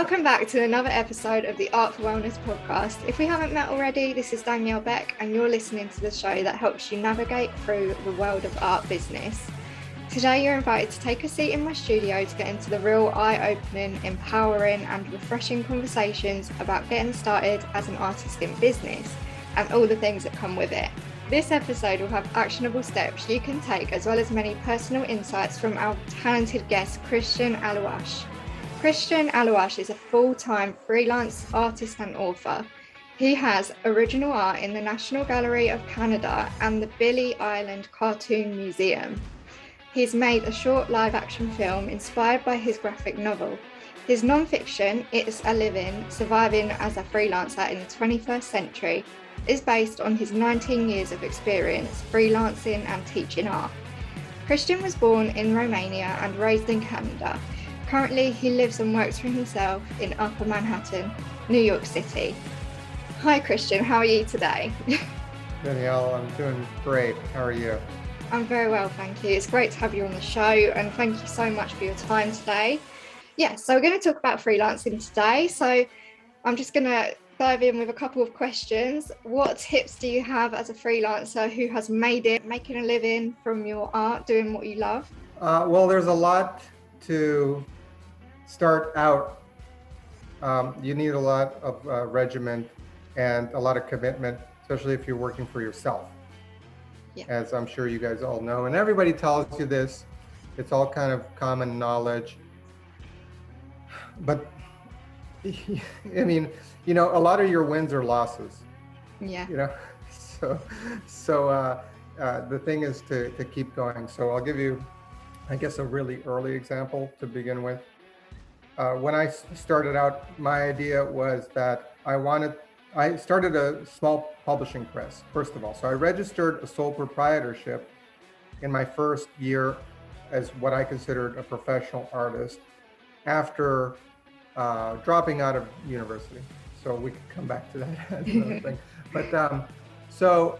Welcome back to another episode of the Art for Wellness podcast. If we haven't met already, this is Danielle Beck and you're listening to the show that helps you navigate through the world of art business. Today you're invited to take a seat in my studio to get into the real eye-opening, empowering and refreshing conversations about getting started as an artist in business and all the things that come with it. This episode will have actionable steps you can take as well as many personal insights from our talented guest, Cristian Aluas. Cristian Aluas is a full-time freelance artist and author. He has original art in the National Gallery of Canada and the Billy Island Cartoon Museum. He's made a short live-action film inspired by his graphic novel. His non-fiction, It's a Living, Surviving as a Freelancer in the 21st Century, is based on his 19 years of experience freelancing and teaching art. Cristian was born in Romania and raised in Canada. Currently, he lives and works for himself in Upper Manhattan, New York City. Hi Cristian, how are you today? Danielle, I'm doing great. How are you? I'm very well, thank you. It's great to have you on the show and thank you so much for your time today. Yeah, so we're going to talk about freelancing today. So I'm just going to dive in with a couple of questions. What tips do you have as a freelancer who has made it, making a living from your art, doing what you love? Well, there's a lot to start out. You need a lot of regiment and a lot of commitment, especially if you're working for yourself. Yeah. As I'm sure you guys all know, and everybody tells you this, it's all kind of common knowledge. But I mean, you know, a lot of your wins are losses. Yeah. You know, so the thing is to keep going. So I'll give you, I guess, a really early example to begin with. When I started out, my idea was that I started a small publishing press, first of all. So I registered a sole proprietorship in my first year as what I considered a professional artist after dropping out of university. So we could come back to that as another thing. But so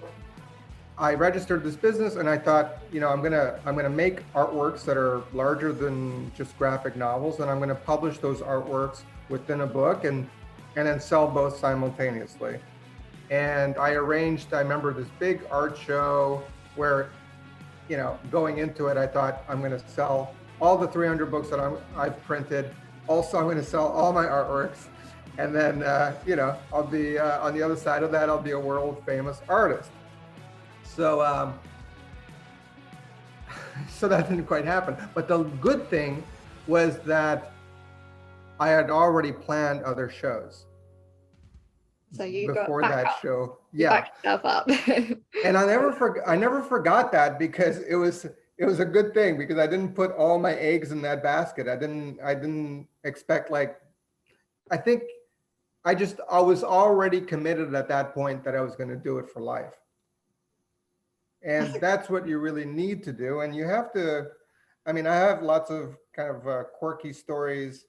I registered this business and I thought, you know, I'm gonna make artworks that are larger than just graphic novels, and I'm gonna publish those artworks within a book and then sell both simultaneously. And I remember this big art show where, you know, going into it, I thought I'm gonna sell all the 300 books that I've printed. Also, I'm gonna sell all my artworks. And then, you know, I'll be on the other side of that, I'll be a world famous artist. So, so that didn't quite happen. But the good thing was that I had already planned other shows. So you before got that up. show, yeah. You backed yourself up. And I never forgot that because it was a good thing because I didn't put all my eggs in that basket. I didn't expect I was already committed at that point that I was going to do it for life. And that's what you really need to do. And you have to, I mean, I have lots of kind of quirky stories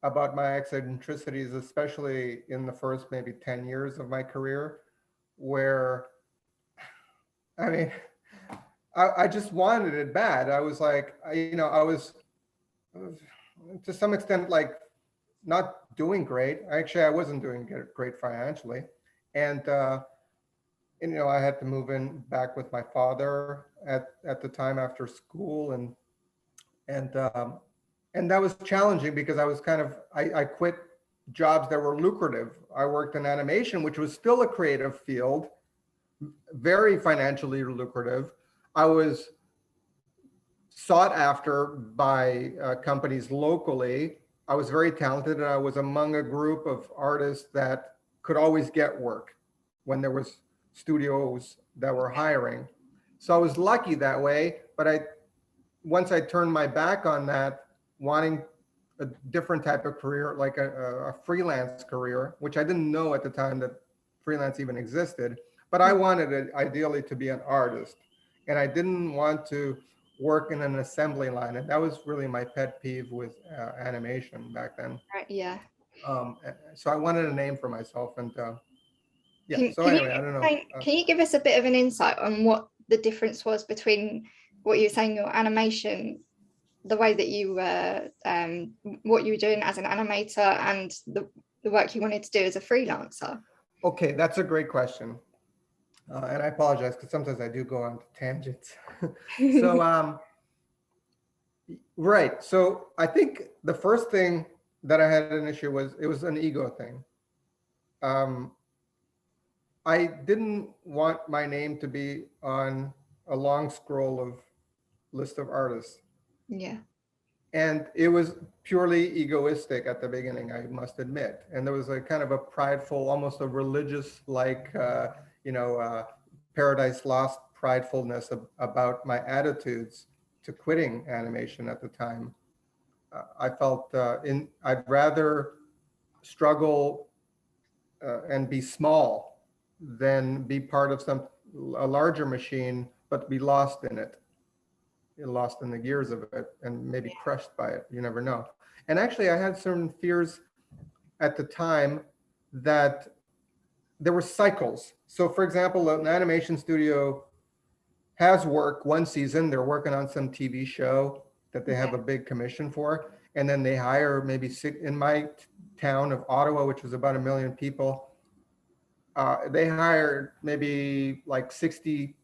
about my eccentricities, especially in the first maybe 10 years of my career, where, I mean, I just wanted it bad. I was like, I was to some extent like not doing great. Actually, I wasn't doing great financially. And, you know, I had to move in back with my father at the time after school, and that was challenging because I was I quit jobs that were lucrative. I worked in animation, which was still a creative field, very financially lucrative. I was sought after by companies locally. I was very talented, and I was among a group of artists that could always get work when there was studios that were hiring. So I was lucky that way, but once I turned my back on that, wanting a different type of career, like a freelance career, which I didn't know at the time that freelance even existed, but I wanted it ideally to be an artist. And I didn't want to work in an assembly line. And that was really my pet peeve with animation back then. Right, yeah. So I wanted a name for myself, and yeah. Can you give us a bit of an insight on what the difference was between what you were saying, your animation the way that you were, what you were doing as an animator and the work you wanted to do as a freelancer? Okay, that's a great question. And I apologize because sometimes I do go on tangents. So, right. So I think the first thing that I had an issue was it was an ego thing. Um, I didn't want my name to be on a long scroll of list of artists. Yeah. And it was purely egoistic at the beginning, I must admit. And there was a kind of a prideful, almost a religious like, you know, Paradise Lost pridefulness about my attitudes to quitting animation at the time. I felt I'd rather struggle and be small than be part of a larger machine, but be lost in it. You're lost in the gears of it and maybe crushed by it. You never know. And actually, I had certain fears at the time that there were cycles. So, for example, an animation studio has work one season, they're working on some TV show that they have a big commission for, and then they hire maybe six, in my town of Ottawa, which was about 1 million people, they hired maybe like 60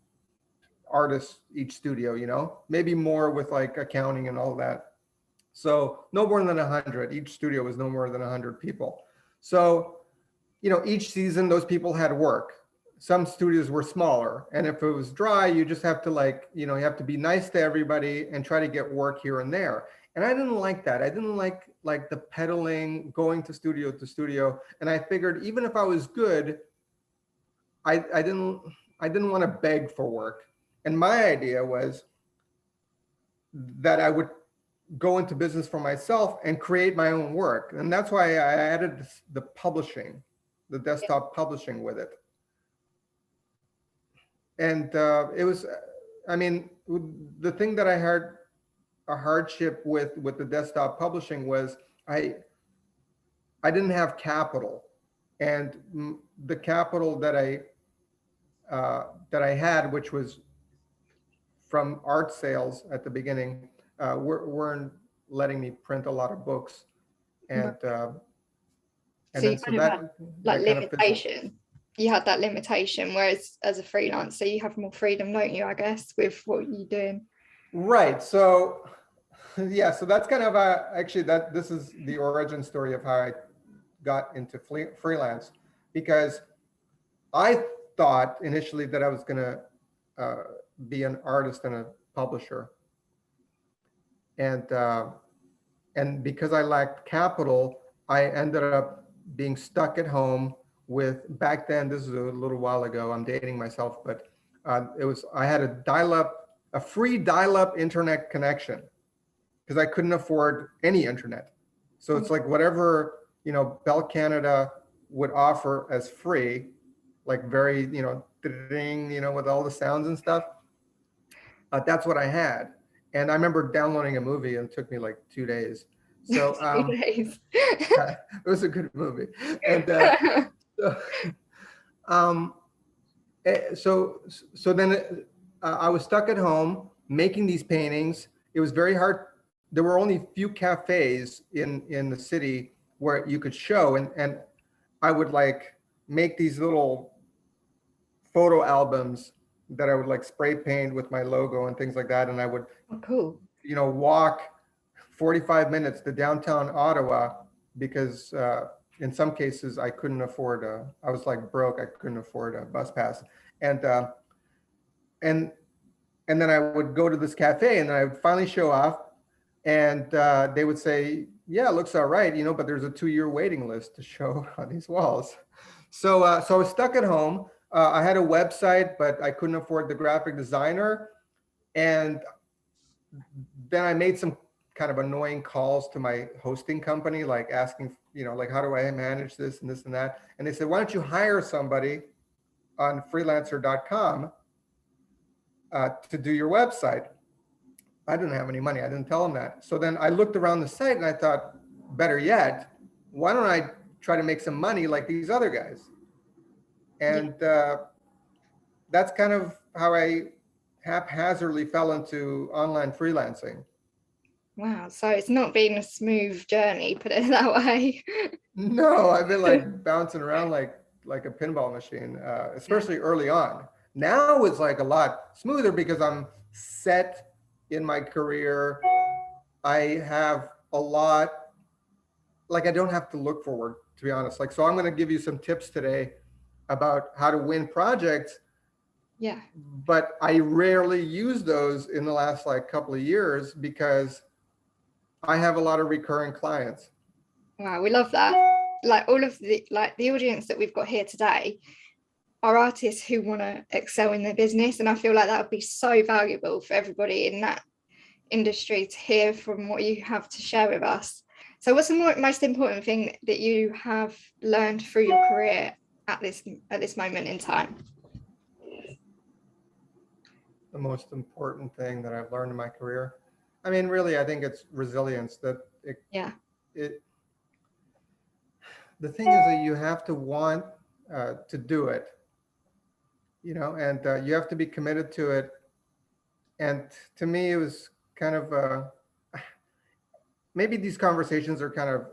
artists each studio, you know, maybe more with like accounting and all that. So no more than 100. Each studio was no more than 100 people. So, you know, each season those people had work. Some studios were smaller, and if it was dry, you just have to like, you know, you have to be nice to everybody and try to get work here and there. And I didn't like that. I didn't like the peddling, going to studio. And I figured even if I was good, I didn't want to beg for work. And my idea was that I would go into business for myself and create my own work. And that's why I added the publishing, the desktop publishing with it. And it was, I mean, the thing that I had a hardship with the desktop publishing was I didn't have capital. And the capital that I had, which was from art sales at the beginning, weren't letting me print a lot of books, and So you so kind of had like that kind of fizzled. limitation. You had that limitation, whereas as a freelancer, you have more freedom, don't you? I guess with what you're doing. Right. So, yeah. So that's kind of actually that this is the origin story of how I got into freelance, because I thought initially that I was going to be an artist and a publisher, and because I lacked capital, I ended up being stuck at home with, back then, this is a little while ago, I'm dating myself, but I had a free dial-up internet connection because I couldn't afford any internet. So it's like whatever, you know, Bell Canada would offer as free, like very, you know, ding, you know, with all the sounds and stuff. That's what I had. And I remember downloading a movie and it took me like 2 days. So 2 days. it was a good movie. And so, um, so then I was stuck at home making these paintings. It was very hard. There were only a few cafes in the city where you could show, and I would like make these little photo albums that I would like spray paint with my logo and things like that. And I would, Oh, cool. you know, walk 45 minutes to downtown Ottawa because in some cases I couldn't afford I was like broke. I couldn't afford a bus pass. And and then I would go to this cafe and then I would finally show off, and they would say, yeah, it looks all right, you know, but there's a 2-year waiting list to show on these walls. So I was stuck at home. I had a website, but I couldn't afford the graphic designer. And then I made some kind of annoying calls to my hosting company, like asking, you know, like, how do I manage this and this and that? And they said, why don't you hire somebody on freelancer.com to do your website? I didn't have any money. I didn't tell them that. So then I looked around the site and I thought, better yet, why don't I try to make some money like these other guys? And that's kind of how I haphazardly fell into online freelancing. Wow. So it's not been a smooth journey, put it that way. No, I've been like bouncing around like a pinball machine, Yeah. especially early on. Now it's like a lot smoother because I'm set in my career. I have a lot, like I don't have to look forward, to be honest. Like, so I'm going to give you some tips today about how to win projects, Yeah. but I rarely use those in the last like couple of years because I have a lot of recurring clients. Wow. We love that. Like all of the audience that we've got here today are artists who want to excel in their business. And I feel like that would be so valuable for everybody in that industry to hear from what you have to share with us. So what's the most important thing that you have learned through your career at this moment in time? The most important thing that I've learned in my career, I mean, really, I think it's resilience. That Yeah. it the thing is that you have to want to do it, and you have to be committed to it. And to me, it was kind of maybe these conversations are kind of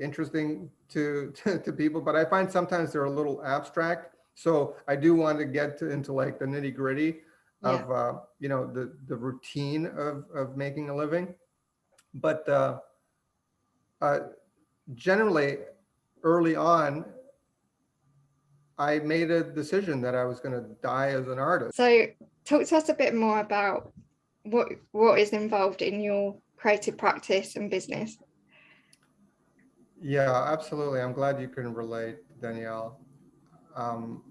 interesting to people, but I find sometimes they're a little abstract. So I do want to get into like the nitty gritty Yeah. of the routine of making a living. But uh, generally, early on, I made a decision that I was going to die as an artist. So talk to us a bit more about what is involved in your creative practice and business. Yeah, absolutely. I'm glad you can relate, Danielle. Um,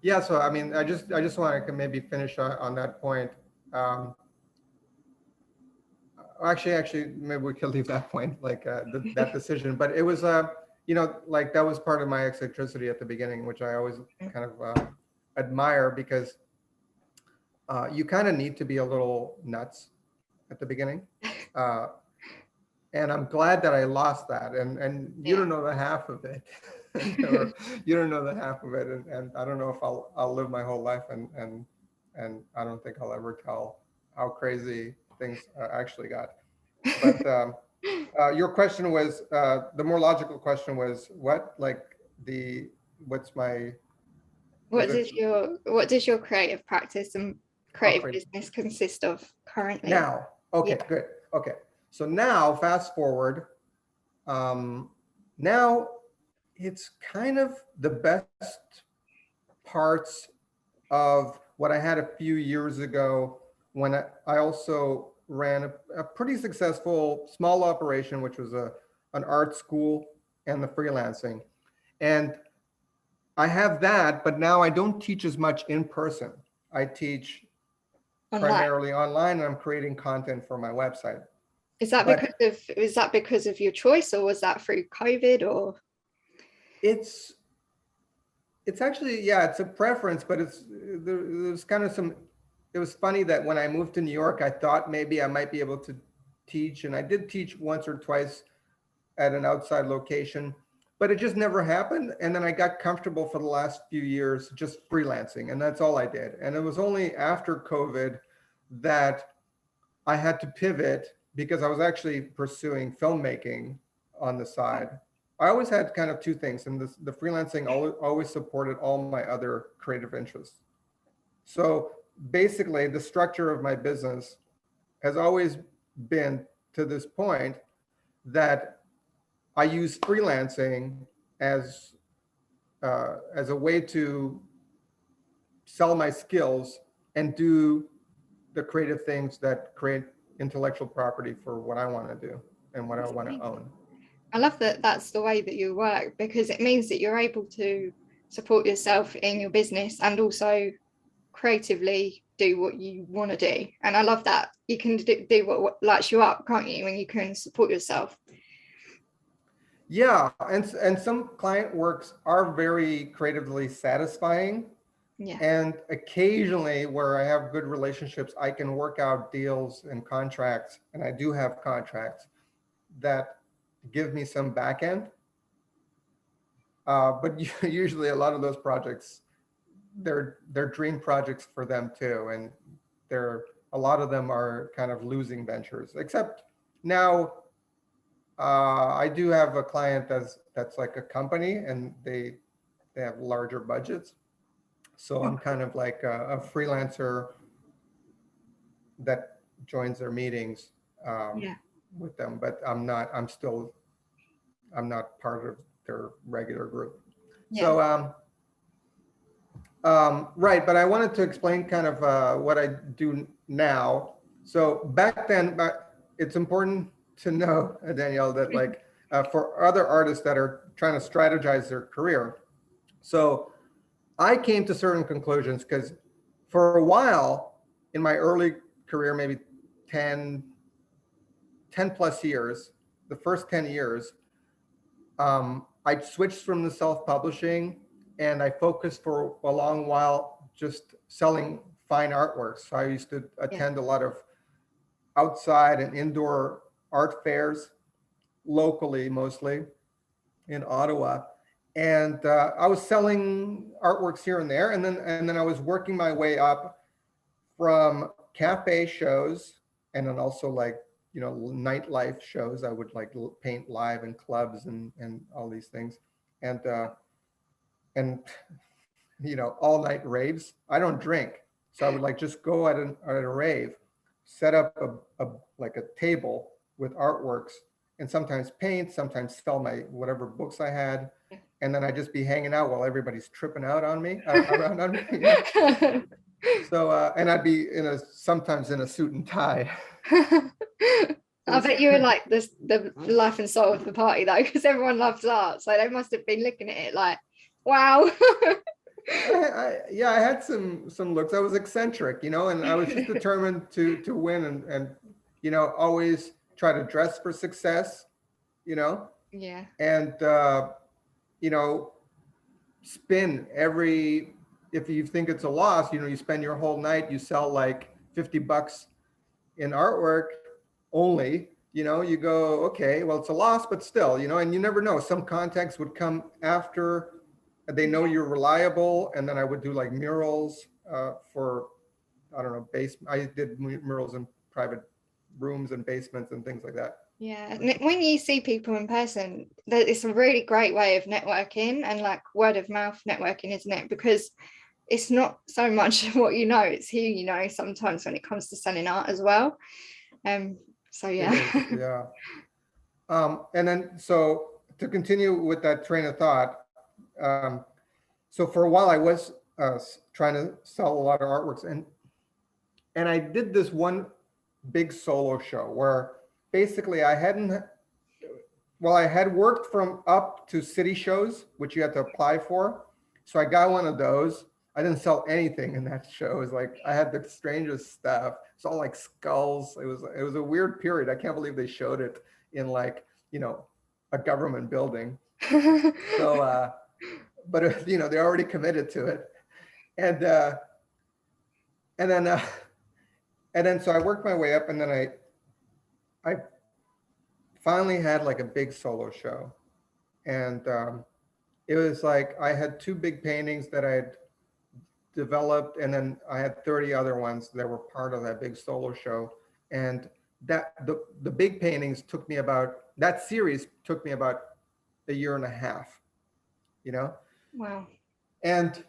yeah, so I mean, I just want to maybe finish on that point. Um, actually, maybe we could leave that point, like that decision. But it was, like that was part of my eccentricity at the beginning, which I always kind of admire because you kind of need to be a little nuts at the beginning. Uh, and I'm glad that I lost that. And you Yeah. don't know the half of it, or you don't know the half of it, and I don't know if I'll live my whole life, and I don't think I'll ever tell how crazy things actually got. But your question was the more logical question was what, like the what's my was it What does your creative practice and creative create business consist of currently? now? Okay, Yeah. good. Okay, so now fast forward. Now it's kind of the best parts of what I had a few years ago when I also ran a pretty successful small operation, which was an art school and the freelancing. And I have that, but now I don't teach as much in person. I teach Online. primarily online, and I'm creating content for my website. Is But that because of your choice, or was that through COVID, or? it's it's actually, yeah, it's a preference, but there's kind of some, it was funny that when I moved to New York, I thought maybe I might be able to teach, and I did teach once or twice at an outside location, but it just never happened. And then I got comfortable for the last few years just freelancing, and that's all I did. And it was only after COVID that I had to pivot because I was actually pursuing filmmaking on the side. I always had kind of two things, and the freelancing always supported all my other creative interests. So basically, the structure of my business has always been to this point that I use freelancing as as a way to sell my skills and do the creative things that create intellectual property for what I want to do and what I want to own. I love that that's the way that you work, because it means that you're able to support yourself in your business and also creatively do what you want to do. And I love that you can do what lights you up, can't you, when you can support yourself. Yeah, and some client works are very creatively satisfying. Yeah. And occasionally, where I have good relationships, I can work out deals and contracts, and I do have contracts that give me some back end. But usually, a lot of those projects, they're dream projects for them too, and they're a lot of them are kind of losing ventures, except now I do have a client that's like a company, and they have larger budgets. So I'm kind of like a freelancer that joins their meetings Yeah. with them, but I'm not part of their regular group. Yeah. So, right, but I wanted to explain kind of what I do now. So back then, but it's important to know, Danielle, that like for other artists that are trying to strategize their career. So I came to certain conclusions because for a while in my early career, maybe 10, 10 plus years, the first 10 years, I switched from the self-publishing and I focused for a long while just selling fine artworks. So I used to Yeah. attend a lot of outside and indoor art fairs, locally mostly in Ottawa. And I was selling artworks here and there. And then I was working my way up from cafe shows, and then also like, nightlife shows. I would like paint live in clubs and all these things. And all night raves. I don't drink. So I would like just go at a rave, set up like a table with artworks, and sometimes paint, sometimes sell my whatever books I had. And then I'd just be hanging out while everybody's tripping out on me, around on me. So, and I'd be sometimes in a suit and tie. I bet you were like the life and soul of the party though, because everyone loves art. So they must have been looking at it like, wow. I had some looks. I was eccentric, and I was just determined to win and always try to dress for success, Yeah. and spin every, if you think it's a loss, you spend your whole night, you sell like $50 in artwork only, you go, okay, well, it's a loss, but still, and you never know, some contacts would come after they know you're reliable. And then I would do like murals for, I don't know, I did murals in private rooms and basements and things like that. Yeah, and when you see people in person, it's a really great way of networking and like word of mouth networking, isn't it? Because it's not so much what it's who sometimes when it comes to selling art as well. So yeah. Yeah. And then so to continue with that train of thought, so for a while I was trying to sell a lot of artworks, and I did this one big solo show where basically I had worked from up to city shows, which you had to apply for. So I got one of those. I didn't sell anything in that show. It was like, I had the strangest stuff. It's all like skulls. It was a weird period. I can't believe they showed it in like, a government building. So, but they already committed to it. And then so I worked my way up, and then I finally had like a big solo show. And it was like I had two big paintings that I had developed, and then I had 30 other ones that were part of that big solo show. And that the big paintings that series took me about a year and a half, Wow. And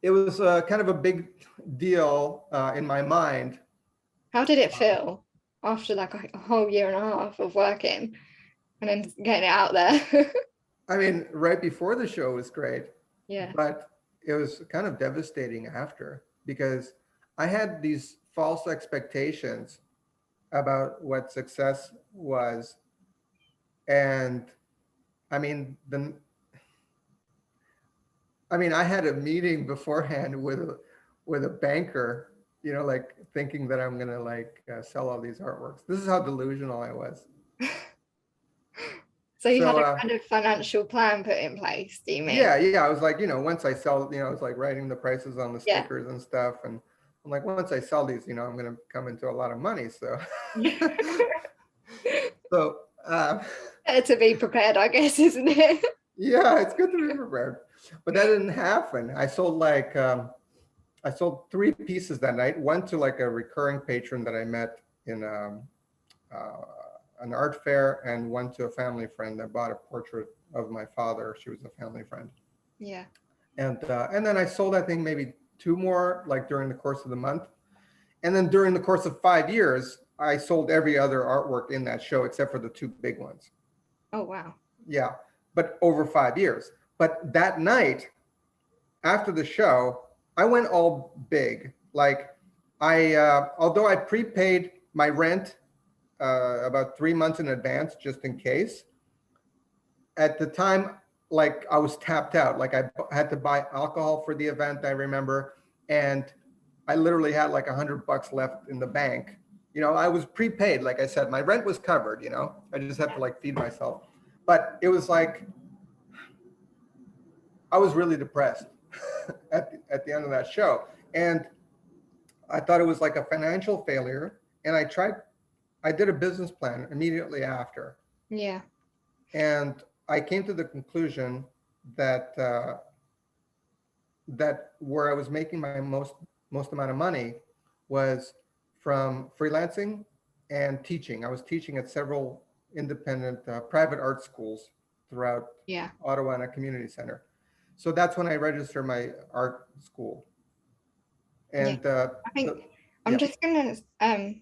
it was kind of a big deal in my mind. How did it feel after like a whole year and a half of working and then getting it out there? I mean, right before the show was great. Yeah. But it was kind of devastating after, because I had these false expectations about what success was. And I mean, I had a meeting beforehand with a banker, like thinking that I'm gonna like sell all these artworks. This is how delusional I was. So you had a kind of financial plan put in place, do you mean? Yeah. I was like, once I sell, I was like writing the prices on the stickers and stuff. And I'm like, once I sell these, I'm going to come into a lot of money. So, so better to be prepared, I guess, isn't it? Yeah, it's good to be prepared. But that didn't happen. I sold like I sold 3 pieces that night. One to like a recurring patron that I met in an art fair, and one to a family friend that bought a portrait of my father. She was a family friend. Yeah. And then I sold, I think, maybe 2 more, like during the course of the month. And then during the course of 5 years, I sold every other artwork in that show except for the 2 big ones. Oh, wow. Yeah, but over 5 years. But that night after the show, I went all big. Like although I prepaid my rent about 3 months in advance, just in case. At the time, like I was tapped out. Like I had to buy alcohol for the event, I remember, and I literally had like $100 left in the bank. I was prepaid. Like I said, my rent was covered. I just had to like feed myself. But it was like I was really depressed at the end of that show, and I thought it was like a financial failure. And I did a business plan immediately after. Yeah. And I came to the conclusion that that where I was making my most amount of money was from freelancing and teaching. I was teaching at several independent private art schools throughout Yeah. Ottawa and a community center. So that's when I registered my art school. Yeah. And I think I'm yeah, just gonna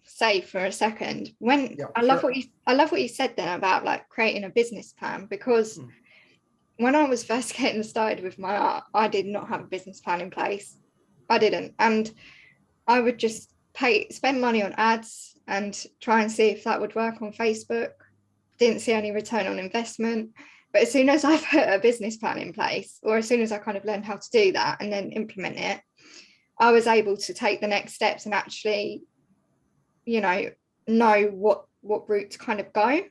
say for a second, when yeah, I love sure. what you said then about like creating a business plan, because Mm. when I was first getting started with my art, I did not have a business plan in place. I didn't. And I would just spend money on ads and try and see if that would work on Facebook. Didn't see any return on investment. But as soon as I put a business plan in place, or as soon as I kind of learned how to do that and then implement it, I was able to take the next steps and actually, know what route to kind of go.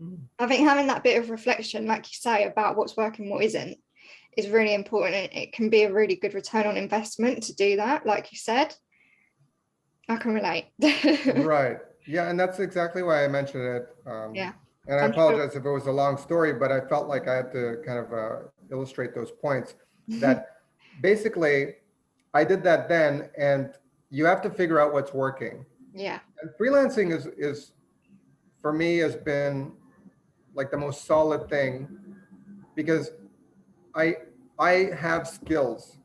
Mm. I think having that bit of reflection, like you say, about what's working, what isn't, is really important. It can be a really good return on investment to do that, like you said. I can relate. Right. Yeah, and that's exactly why I mentioned it. Yeah, And I I'm sure. apologize if it was a long story, but I felt like I had to kind of illustrate those points. That basically, I did that then, and you have to figure out what's working. Yeah, And freelancing is for me has been like the most solid thing because I I have skills.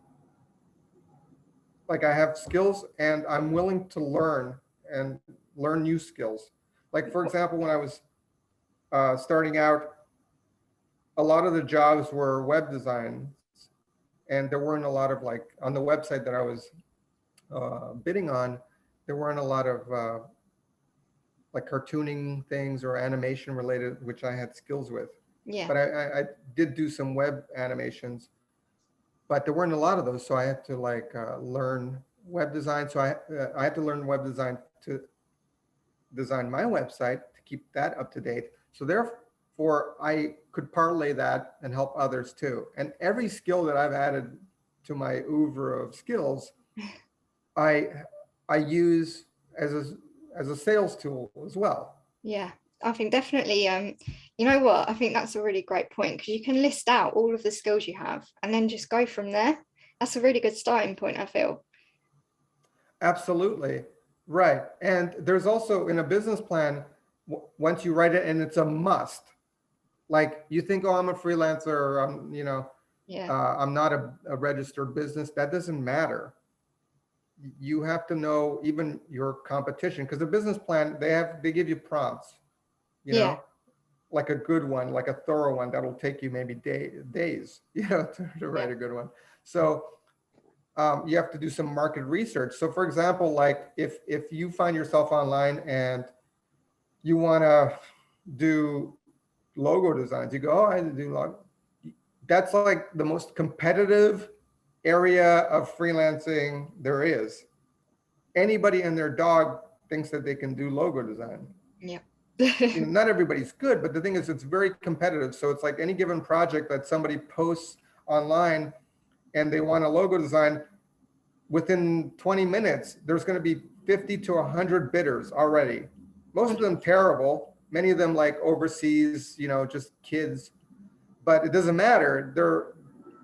Like I have skills, and I'm willing to learn and learn new skills. Like for example, when I was starting out, a lot of the jobs were web designs, and there weren't a lot of like on the website that I was bidding on, there weren't a lot of like cartooning things or animation related, which I had skills with. yeah, But I did do some web animations, but there weren't a lot of those, so I had to like learn web design. So I had to learn web design to design my website to keep that up to date. So therefore, I could parlay that and help others too. And every skill that I've added to my oeuvre of skills, I I use as a sales tool as well. yeah. I think definitely, you know what? I think that's a really great point, because you can list out all of the skills you have and then just go from there. That's a really good starting point, I feel. Absolutely. Right. And there's also in a business plan, once you write it, and it's a must. Like you think, oh, I'm a freelancer, or Yeah, I'm not a registered business. That doesn't matter. You have to know even your competition, because a business plan, they give you prompts, you yeah, know, like a good one, like a thorough one that'll take you maybe days, to yeah, write a good one. So you have to do some market research. So for example, like if you find yourself online and you want to do logo designs, you go, oh, I do logo. That's like the most competitive area of freelancing there is. Anybody and their dog thinks that they can do logo design. yeah. Not everybody's good, but the thing is, it's very competitive. So it's like any given project that somebody posts online and they want a logo design, within 20 minutes, there's going to be 50 to 100 bidders already. Most of them terrible, many of them like overseas, just kids, but it doesn't matter.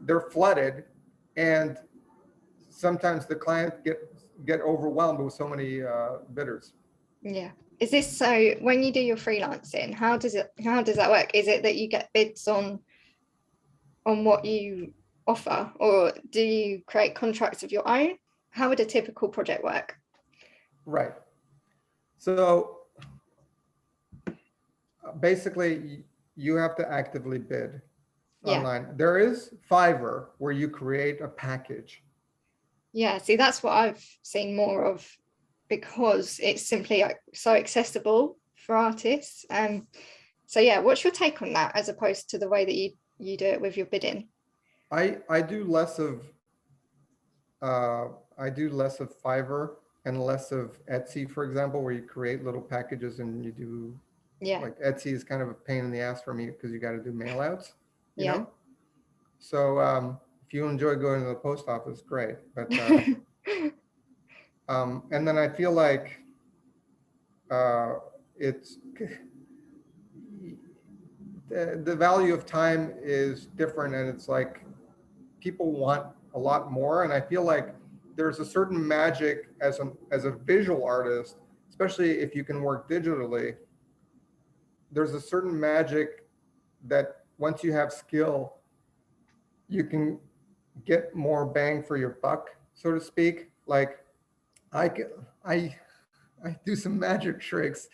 They're flooded, and sometimes the client get overwhelmed with so many bidders. Yeah. Is this so when you do your freelancing, how does that work? Is it that you get bids on what you offer, or do you create contracts of your own? How would a typical project work? Right. So basically, you have to actively bid Yeah. online. There is Fiverr where you create a package. Yeah. See, that's what I've seen more of because it's simply like so accessible for artists. So yeah, what's your take on that as opposed to the way that you do it with your bidding? I do less of uh, Fiverr and less of Etsy, for example, where you create little packages and you do, Yeah. like Etsy is kind of a pain in the ass for me because you got to do mail outs, you Yeah. know? So if you enjoy going to the post office, great. But and then I feel like it's the value of time is different, and it's like people want a lot more. And I feel like there's a certain magic as a visual artist, especially if you can work digitally. There's a certain magic that once you have skill, you can get more bang for your buck, so to speak. Like I can, I do some magic tricks,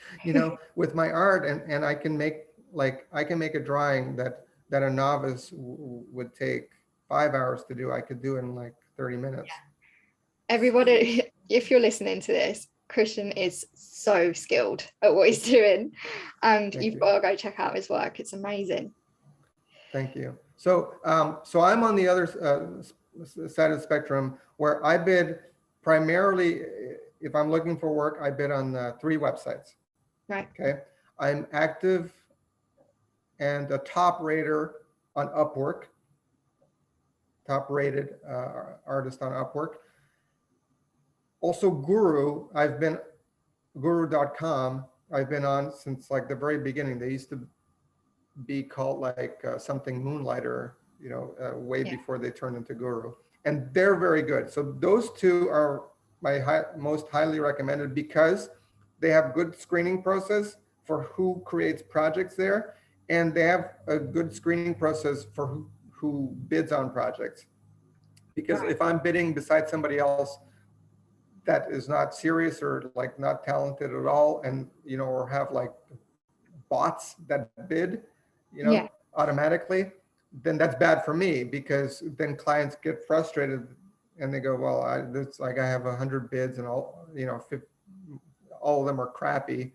with my art, and I can make a drawing that a novice would take 5 hours to do. I could do in like 30 minutes. Everybody, if you're listening to this, Cristian is so skilled at what he's doing, and you've got to go check out his work. It's amazing. Thank you. So, so I'm on the other side of the spectrum where I bid primarily. If I'm looking for work, I bid on 3 websites. Right. Okay. I'm active and a top rater on Upwork, top rated artist on Upwork. Also Guru.com. I've been on since like the very beginning. They used to be called like something Moonlighter, way before they turned into Guru. And they're very good. So those 2 are my most highly recommended because they have good screening process for who creates projects there. And they have a good screening process for who bids on projects. Because if I'm bidding beside somebody else that is not serious or like not talented at all, and or have like bots that bid, automatically, then that's bad for me, because then clients get frustrated and they go, well, it's like I have 100 bids and all, 50, all of them are crappy.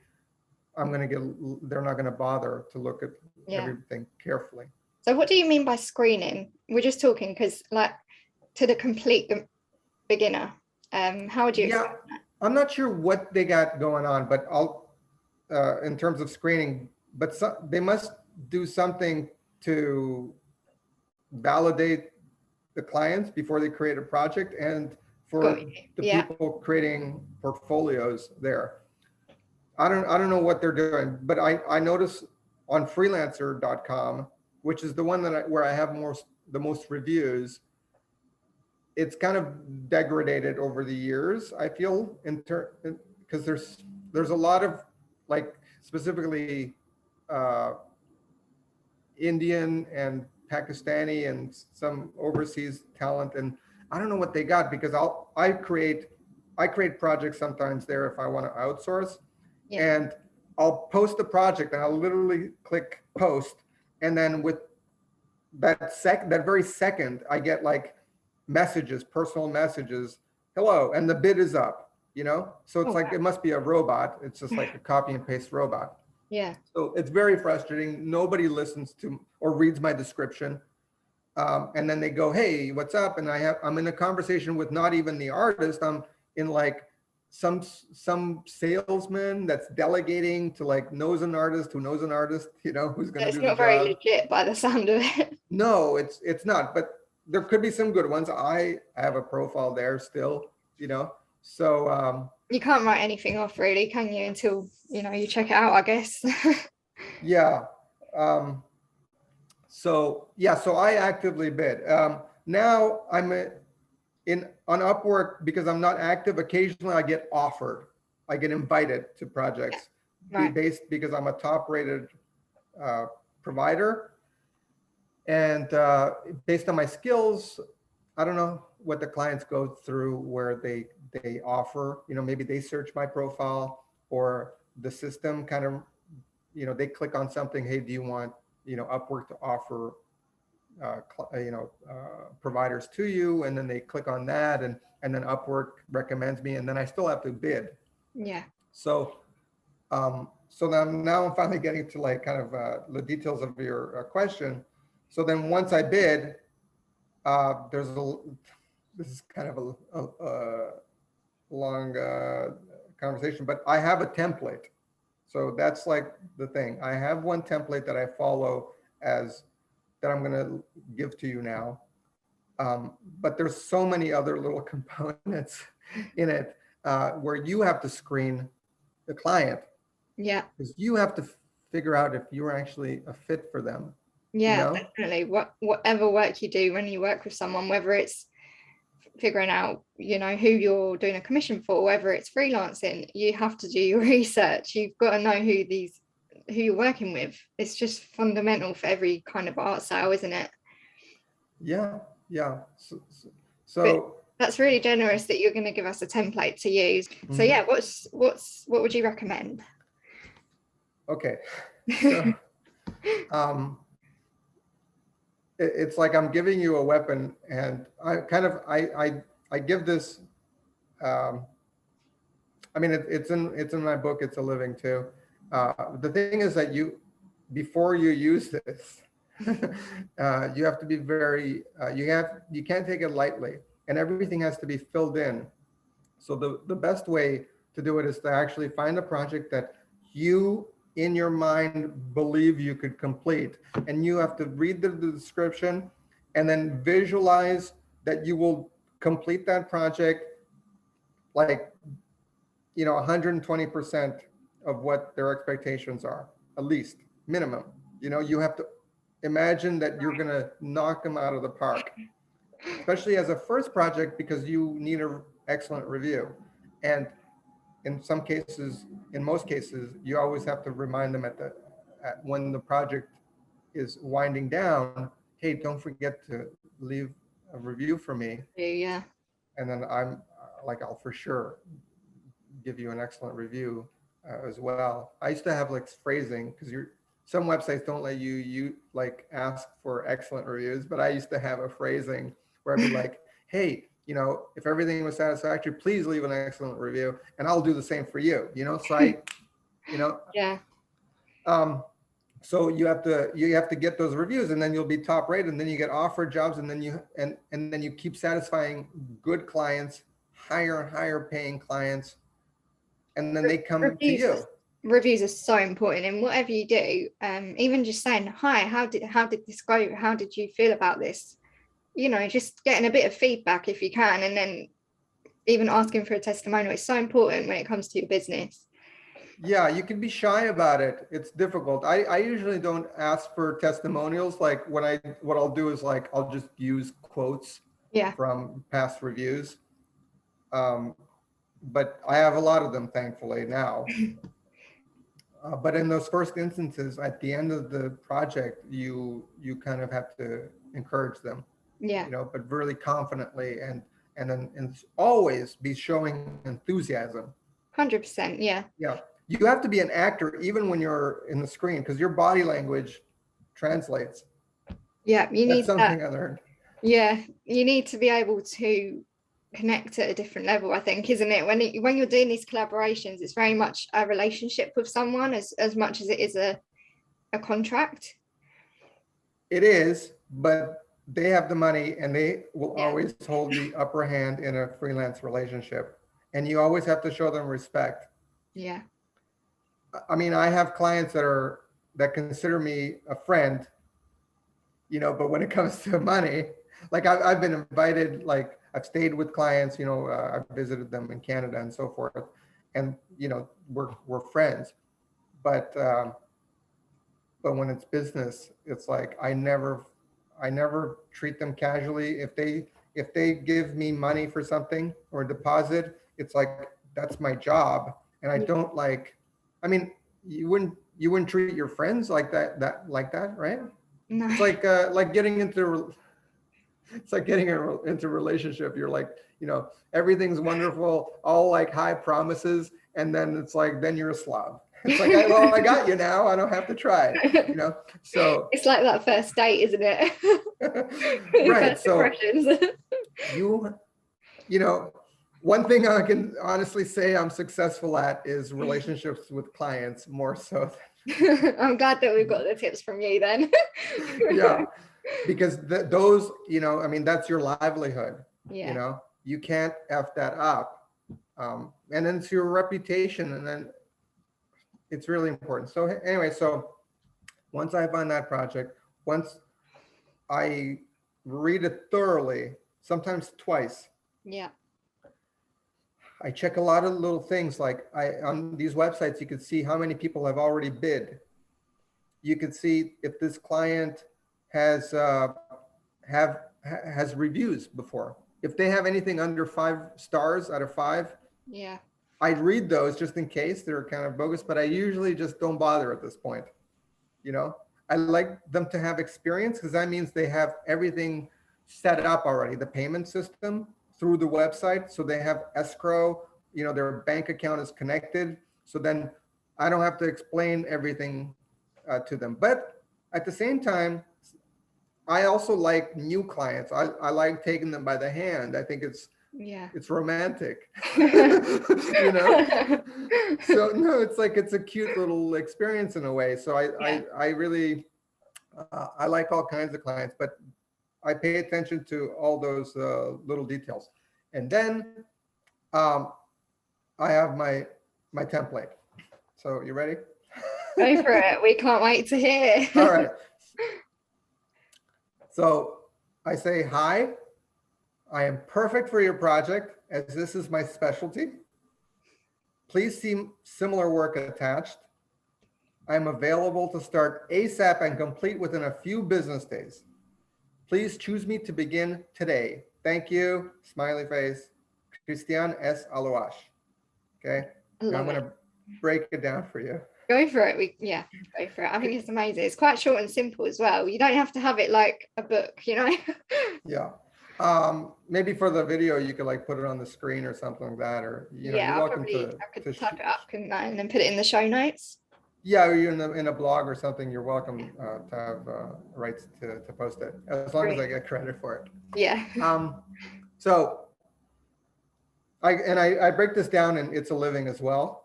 They're not going to bother to look at everything carefully. So what do you mean by screening? We're just talking because like to the complete beginner, how would you explain that? I'm not sure what they got going on, but I'll in terms of screening, but they must do something to validate the clients before they create a project, and for the people creating portfolios there. I don't know what they're doing, but I noticed on freelancer.com, which is the one where I have the most reviews, it's kind of degraded over the years, I feel, because there's a lot of like specifically Indian and Pakistani and some overseas talent, and I don't know what they got, because I create projects sometimes there if I want to outsource, and I'll post a project and I'll literally click post, and then with that very second I get like messages, personal messages, hello, and the bid is up, so it's like it must be a robot. It's just like a copy and paste robot. Yeah. So it's very frustrating. Nobody listens to or reads my description. And then they go, hey, what's up? And I'm in a conversation with not even the artist. I'm in like some salesman that's delegating to like knows an artist who knows an artist, who's going to do the job. It's not very legit by the sound of it. No, it's not. But there could be some good ones. I have a profile there still, so you can't write anything off really, can you, until you check it out, I guess. Yeah. So I actively bid. Now I'm on Upwork, because I'm not active, occasionally I get offered, I get invited to projects Right. because I'm a top rated provider. And based on my skills, I don't know what the clients go through where they offer, maybe they search my profile, or the system kind of, they click on something. Hey, do you want, Upwork to offer, providers to you? And then they click on that, and then Upwork recommends me, and then I still have to bid. Yeah. So, so now I'm finally getting to like kind of the details of your question. So then once I bid, this is kind of a long conversation, but I have a template. So that's like the thing. I have one template that I follow as that I'm going to give to you now. But there's so many other little components in it where you have to screen the client. Yeah. Because you have to figure out if you're actually a fit for them. Yeah, definitely. Whatever work you do when you work with someone, whether it's figuring out, who you're doing a commission for, whether it's freelancing, you have to do your research. You've got to know who you're working with. It's just fundamental for every kind of art sale, isn't it? Yeah. So that's really generous that you're going to give us a template to use. Mm-hmm. So yeah, what would you recommend? Okay. So it's like I'm giving you a weapon, and I give this. I mean, it's in my book. It's a living too. The thing is that before you use this, you have to be very. You can't take it lightly, and everything has to be filled in. So the best way to do it is to actually find a project that you in your mind believe you could complete, and you have to read the description and then visualize that you will complete that project like 120% of what their expectations are, at least minimum. You have to imagine that you're going to knock them out of the park, especially as a first project, because you need an excellent review. And in most cases, you always have to remind them when the project is winding down, hey, don't forget to leave a review for me. Yeah. And then I'll for sure give you an excellent review as well. I used to have like phrasing, because some websites don't let you like ask for excellent reviews, but I used to have a phrasing where I'd be like, hey, if everything was satisfactory, please leave an excellent review, and I'll do the same for you. So yeah. So you have to get those reviews, and then you'll be top rated, and then you get offered jobs, and then you keep satisfying good clients, higher and higher paying clients, and then they come to you. Reviews are so important in whatever you do. Even just saying, hi, how did this go? How did you feel about this? Just getting a bit of feedback if you can, and then even asking for a testimonial is so important when it comes to your business. Yeah, you can be shy about it. It's difficult. I usually don't ask for testimonials. Like what I'll do is like, I'll just use quotes from past reviews. But I have a lot of them, thankfully, now. But in those first instances, at the end of the project, you kind of have to encourage them. Yeah. But really confidently, and then always be showing enthusiasm. 100%. Yeah. Yeah. You have to be an actor even when you're in the screen, because your body language translates. Yeah, That's something I learned. Yeah, you need to be able to connect at a different level, I think, isn't it? When you're doing these collaborations, it's very much a relationship with someone as much as it is a contract. It is, but they have the money, and they will always hold the upper hand in a freelance relationship, and you always have to show them respect. Yeah. I mean, I have clients that consider me a friend, but when it comes to money, like I've been invited, like I've stayed with clients, I've visited them in Canada and so forth, and we're friends, but when it's business, it's like I never treat them casually. if they give me money for something or deposit, it's like, that's my job. And I don't like, I mean, you wouldn't treat your friends like that, right? No. It's like getting into, it's like getting into a relationship. You're like, everything's wonderful, all like high promises. And then it's like, then you're a slob. It's like, well, I got you now. I don't have to try, so. It's like that first date, isn't it? Right. First So impressions. you know, one thing I can honestly say I'm successful at is relationships with clients more so. I'm glad that we've got the tips from you then. Yeah, because those, I mean, that's your livelihood. Yeah. You can't F that up. And then it's your reputation, and then it's really important. So anyway, so once I find that project, once I read it thoroughly, sometimes twice, Yeah. I check a lot of little things, like on these websites, you can see how many people have already bid. You can see if this client has has reviews before. If they have anything under 5 stars out of 5, Yeah. I'd read those just in case they're kind of bogus, but I usually just don't bother at this point. I like them to have experience, because that means they have everything set up already, the payment system through the website. So they have escrow, their bank account is connected. So then I don't have to explain everything to them. But at the same time, I also like new clients. I like taking them by the hand. I think it's romantic. So no, it's like, it's a cute little experience in a way. So I really I like all kinds of clients, but I pay attention to all those little details. And then I have my template. So you ready? Go for it. We can't wait to hear. All right. So I say, hi, I am perfect for your project, as this is my specialty. Please see similar work attached. I'm available to start ASAP and complete within a few business days. Please choose me to begin today. Thank you. Smiley face. Cristian S. Aluas. Okay. Now I'm going to break it down for you. Go for it. Go for it. I think it's amazing. It's quite short and simple as well. You don't have to have it like a book, Yeah. Maybe for the video, you could like put it on the screen or something like that, or you're welcome to. I could type it up, couldn't I, and then put it in the show notes. Yeah, or you're in a blog or something, you're welcome to have rights to post it, as long as I get credit for it. Yeah. So I break this down in It's a Living as well.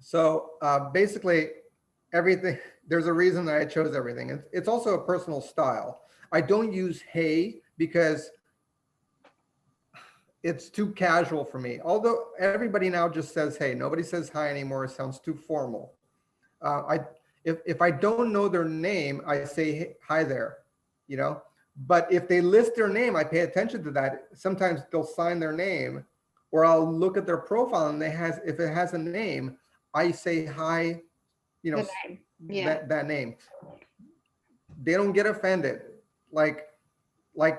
So basically everything, there's a reason that I chose everything. It's also a personal style. I don't use hey because it's too casual for me. Although everybody now just says hey, nobody says hi anymore. It sounds too formal. If I don't know their name, I say hey, hi there, but if they list their name, I pay attention to that. Sometimes they'll sign their name, or I'll look at their profile, and if it has a name, I say hi, that name. They don't get offended. Like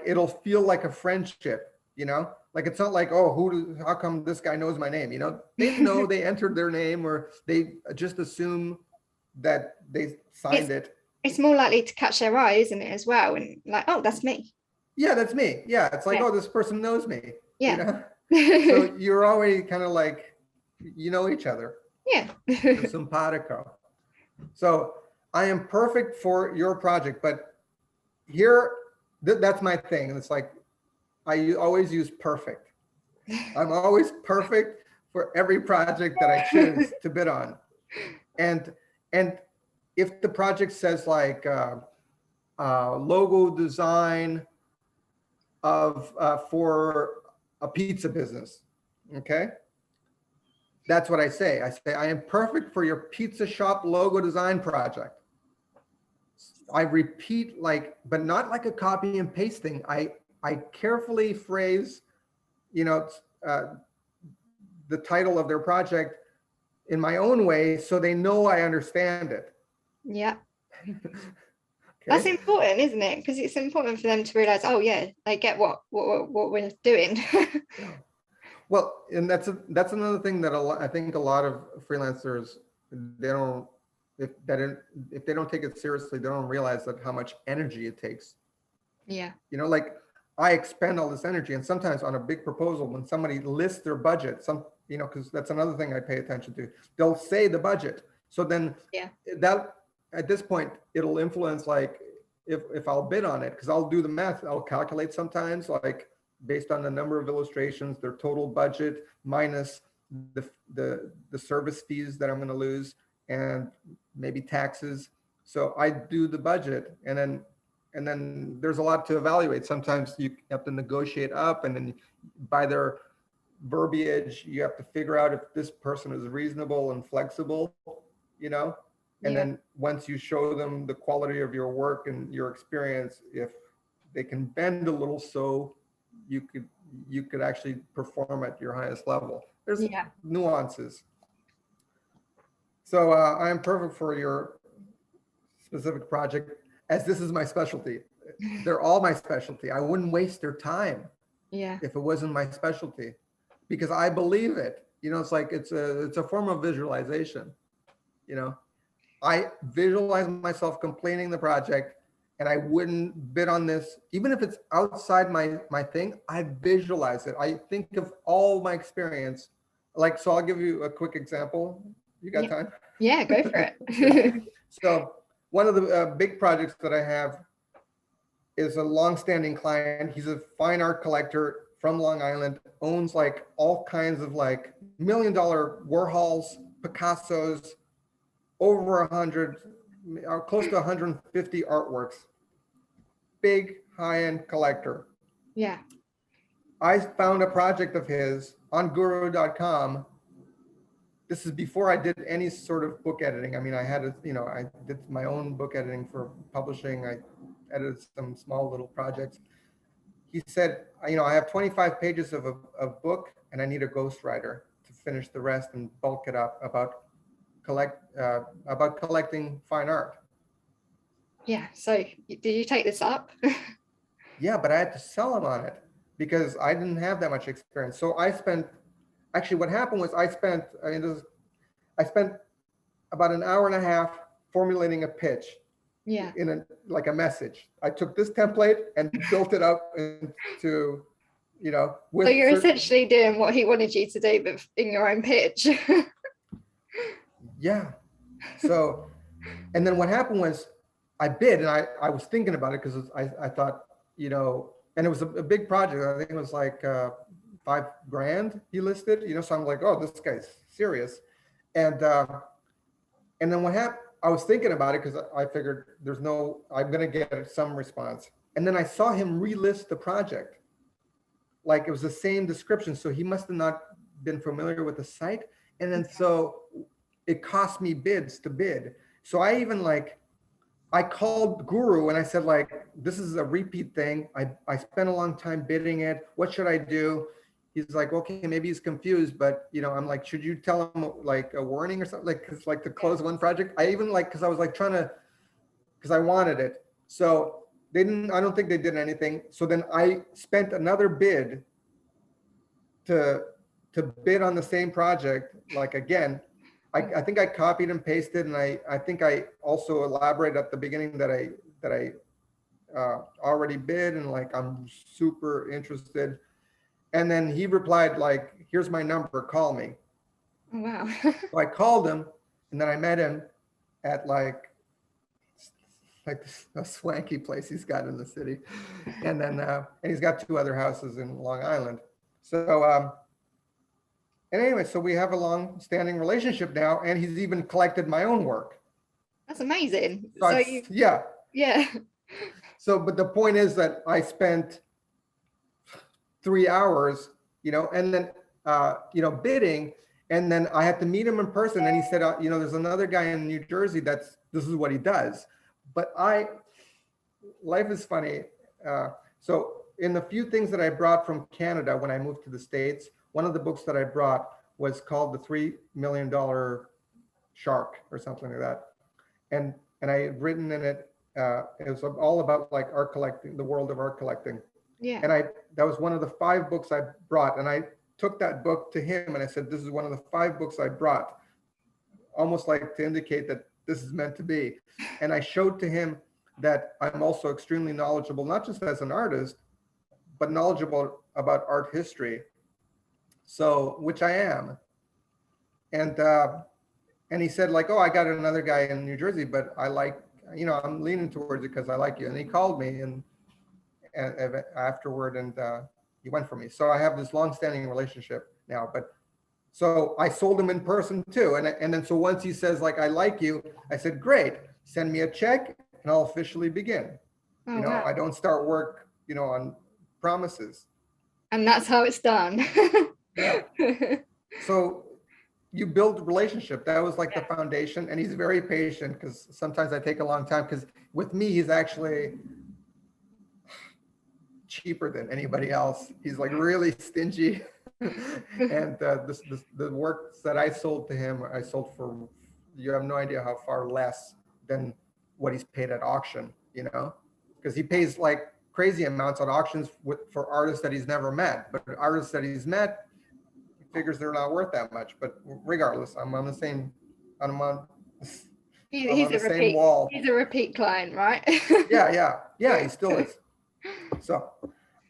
it'll feel like a friendship, like it's not like, oh, how come this guy knows my name? They know they entered their name, or they just assume that they signed it. It's more likely to catch their eye, isn't it, as well? And like, oh, that's me. Yeah, that's me. Yeah, it's like, oh, this person knows me. Yeah. So you're already kind of like, each other. Yeah. Simpatico. So I am perfect for your project, but here, that's my thing. And it's like, I always use perfect. I'm always perfect for every project that I choose to bid on. And if the project says like logo design for a pizza business, okay? That's what I say. I say, I am perfect for your pizza shop logo design project. I repeat, but not like a copy and paste thing. I carefully phrase, the title of their project in my own way, so they know I understand it. Yeah. That's Okay. important, isn't it? Because it's important for them to realize, oh yeah, they get what we're doing. Yeah. Well, and that's another thing that I think a lot of freelancers, they don't, if that if they don't take it seriously, they don't realize that how much energy it takes. Yeah. Like I expend all this energy, and sometimes on a big proposal, when somebody lists their budget, because that's another thing I pay attention to. They'll say the budget, so then Yeah. that at this point it'll influence like if I'll bid on it, because I'll do the math. I'll calculate sometimes like based on the number of illustrations, their total budget minus the service fees that I'm going to lose and maybe taxes. So I do the budget, and then there's a lot to evaluate. Sometimes you have to negotiate up, and then by their verbiage, you have to figure out if this person is reasonable and flexible, you know? And Yeah. then once you show them the quality of your work and your experience, if they can bend a little, so you could you could actually perform at your highest level. There's Yeah. nuances. So I am perfect for your specific project, as this is my specialty. They're all my specialty. I wouldn't waste their time Yeah. if it wasn't my specialty, because I believe it. It's like it's a form of visualization. You know, I visualize myself completing the project, and I wouldn't bid on this, even if it's outside my thing. I visualize it. I think of all my experience. Like, so I'll give you a quick example. You got Yeah. time? Yeah, go for Okay. it. So one of the big projects that I have is a long-standing client. He's a fine art collector from Long Island, owns like all kinds of like $1 million Warhols, Picassos, over 100, close to 150 artworks. Big high-end collector. Yeah. I found a project of his on guru.com. This is before I did any sort of book editing. I mean, I did my own book editing for publishing. I edited some small little projects. He said, I have 25 pages of a book, and I need a ghostwriter to finish the rest and bulk it up about collecting fine art. Yeah. So did you take this up? Yeah, but I had to sell him on it because I didn't have that much experience. So actually what happened was I spent about an hour and a half formulating a pitch Yeah. like a message. I took this template and built it up into, So with you're certain, essentially doing what he wanted you to do, but in your own pitch. yeah. So, and then what happened was I bid, and I was thinking about it because I thought, and it was a big project. I think it was like $5,000 he listed, so I'm like, oh, this guy's serious. And then what happened, I was thinking about it because I figured I'm going to get some response. And then I saw him relist the project. Like it was the same description. So he must have not been familiar with the site. And then so it cost me bids to bid. So I called Guru and I said, like, this is a repeat thing. I spent a long time bidding it. What should I do? He's like, okay, maybe he's confused, but I'm like, should you tell him like a warning or something? Like, cause like to close one project. I even cause I was like cause I wanted it. So I don't think they did anything. So then I spent another bid to bid on the same project. Like again, I think I copied and pasted, and I think I also elaborated at the beginning that I already bid, and like I'm super interested. And then he replied like, here's my number, call me. Oh, wow. So I called him, and then I met him at like a swanky place he's got in the city. And then, and he's got 2 other houses in Long Island. So, and anyway, so we have a long standing relationship now, and he's even collected my own work. That's amazing. So yeah. Yeah. So, but the point is that I spent 3 hours, and then, bidding, and then I had to meet him in person. And he said, there's another guy in New Jersey this is what he does. But life is funny. So in the few things that I brought from Canada when I moved to the States, one of the books that I brought was called The $3 Million Shark or something like that. And I had written in it It was all about like art collecting, the world of art collecting. Yeah. And that was one of the 5 books I brought. And I took that book to him and I said, this is one of the 5 books I brought, almost like to indicate that this is meant to be. And I showed to him that I'm also extremely knowledgeable, not just as an artist, but knowledgeable about art history. So, which I am. And he said like, oh, I got another guy in New Jersey, but I like, I'm leaning towards it because I like you. And he called me and afterward, and he went for me. So I have this long-standing relationship now. But so I sold him in person too. And then so once he says like, I like you, I said, great, send me a check and I'll officially begin. Oh, wow. I don't start work, on promises. And that's how it's done. Yeah. So you build relationship. That was like the foundation. And he's very patient because sometimes I take a long time because with me, he's actually cheaper than anybody else. He's like really stingy. And the works that I sold to him, I sold for, you have no idea how far less than what he's paid at auction, because he pays like crazy amounts at auctions for artists that he's never met. But artists that he's met, he figures they're not worth that much. But regardless, I'm on the same wall. He's a repeat client, right? Yeah, he still is. So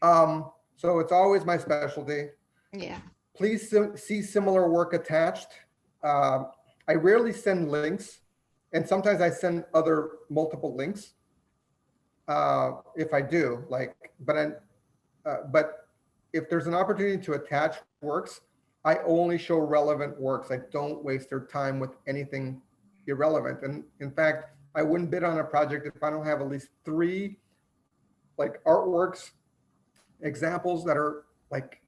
it's always my specialty. Yeah. Please see similar work attached. I rarely send links, and sometimes I send other multiple links. If I do, but if there's an opportunity to attach works, I only show relevant works. I don't waste their time with anything irrelevant. And in fact, I wouldn't bid on a project if I don't have at least 3 like artworks, examples that are like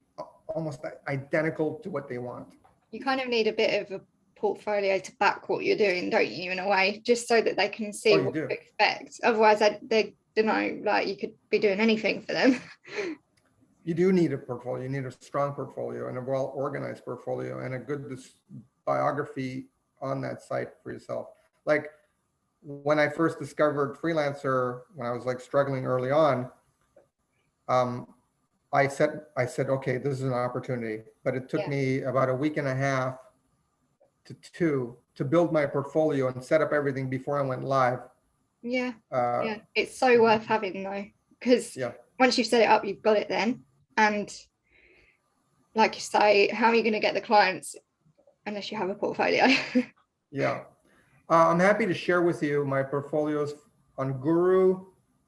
almost identical to what they want. You kind of need a bit of a portfolio to back what you're doing, don't you, in a way, just so that they can see what to expect. Otherwise, they don't know, like you could be doing anything for them. You do need a portfolio. You need a strong portfolio and a well-organized portfolio and a good biography on that site for yourself. Like when I first discovered Freelancer, when I was like struggling early on, I said, okay, this is an opportunity, but it took me about a week and a half to 2 to build my portfolio and set up everything before I went live. Yeah. It's so worth having though, because once you've set it up, you've got it then. And like you say, how are you going to get the clients unless you have a portfolio? Yeah. I'm happy to share with you my portfolios on Guru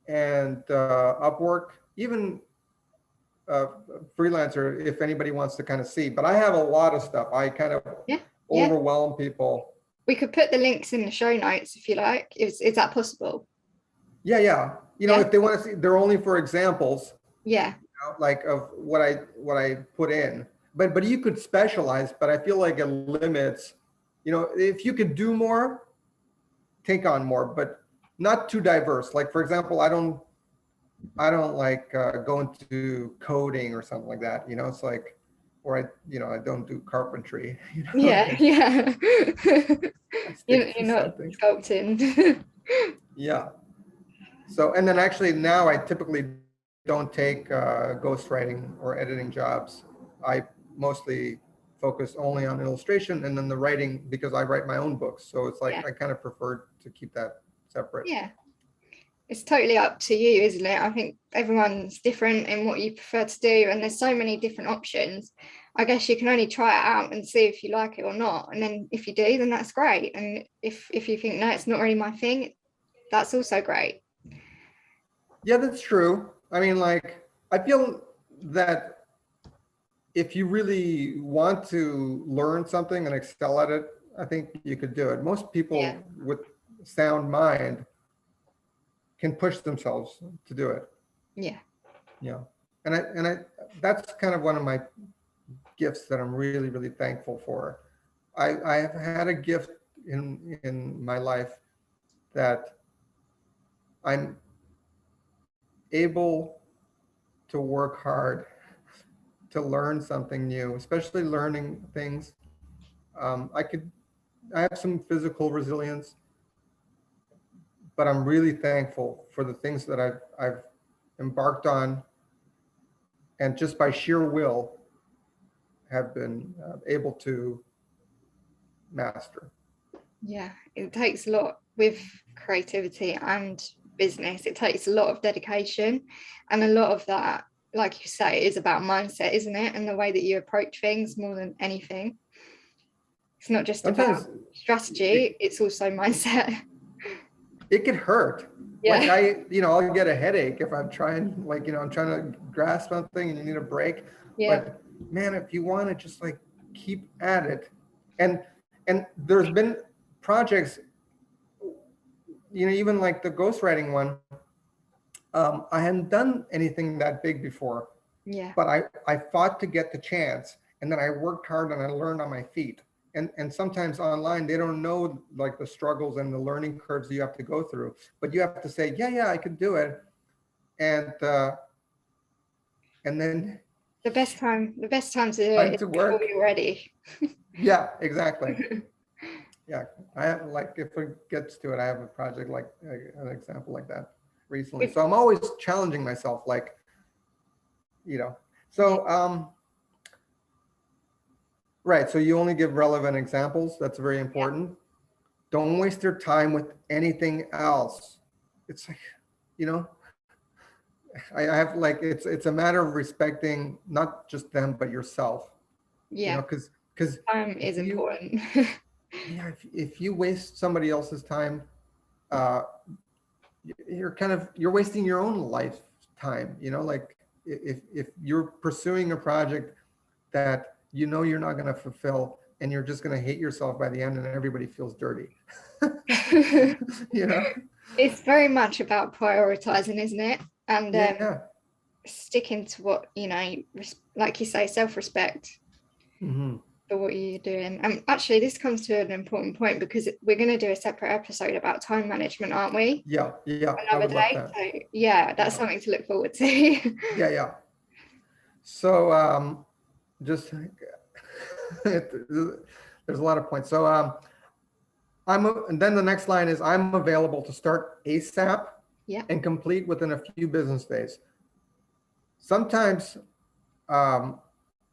and Upwork, even Freelancer, if anybody wants to kind of see. But I have a lot of stuff. I kind of overwhelm people. We could put the links in the show notes if you like. Is that possible? Yeah. If they want to see, they're only for examples. Yeah. Like of what I put in. But you could specialize, but I feel like it limits, if you could do more, take on more, but not too diverse. Like for example, I don't like go into coding or something like that. It's like, or I don't do carpentry. Yeah. You're not sculpting. Yeah. So, and then actually now I typically don't take ghostwriting or editing jobs. I mostly focus only on illustration and then the writing, because I write my own books. So it's like, I kind of prefer to keep that separate. Yeah. It's totally up to you, isn't it? I think everyone's different in what you prefer to do. And there's so many different options. I guess you can only try it out and see if you like it or not. And then if you do, then that's great. And if you think, no, it's not really my thing, that's also great. Yeah, that's true. I mean, like, I feel that if you really want to learn something and excel at it, I think you could do it. Most people with sound mind can push themselves to do it. Yeah. And I that's kind of one of my gifts that I'm really, really thankful for. I have had a gift in my life that I'm able to work hard to learn something new, especially learning things. I have some physical resilience, but I'm really thankful for the things that I've embarked on, and just by sheer will have been able to master. Yeah, it takes a lot with creativity and business. It takes a lot of dedication, and a lot of that, like you say, is about mindset, isn't it? And the way that you approach things more than anything. It's not just about Sometimes strategy, it's also mindset. it could hurt. Like Yeah. I'll get a headache if I'm trying, I'm trying to grasp something and you need a break. Yeah. But man, if you want to just like keep at it, and there's been projects, even like the ghostwriting one, I hadn't done anything that big before, Yeah. but I fought to get the chance, and then I worked hard and I learned on my feet. And sometimes online they don't know like the struggles and the learning curves you have to go through, but you have to say, yeah, I could do it, and then The best time to do time it is to before work. you're ready. Yeah, exactly. Yeah, I have, like, if it gets to it, I have a project like an example like that recently. So I'm always challenging myself, like, so right. So you only give relevant examples. That's very important. Don't waste your time with anything else. It's like, you know, I have like, it's a matter of respecting not just them, but yourself, Yeah, because time if is you, important. yeah, if you waste somebody else's time, uh, you're wasting your own lifetime, like if you're pursuing a project that you're not going to fulfill, and you're just going to hate yourself by the end, and everybody feels dirty. you know It's very much about prioritizing, isn't it? And yeah. sticking to what, like you say, self-respect Hmm. for what you're doing. Actually, this comes to an important point, because we're going to do a separate episode about time management, aren't we? Yeah, I Another would love day. that. So yeah, that's Yeah, something to look forward to. yeah. So just there's a lot of points. So and then the next line is, I'm available to start ASAP Yeah. and complete within a few business days. Sometimes um,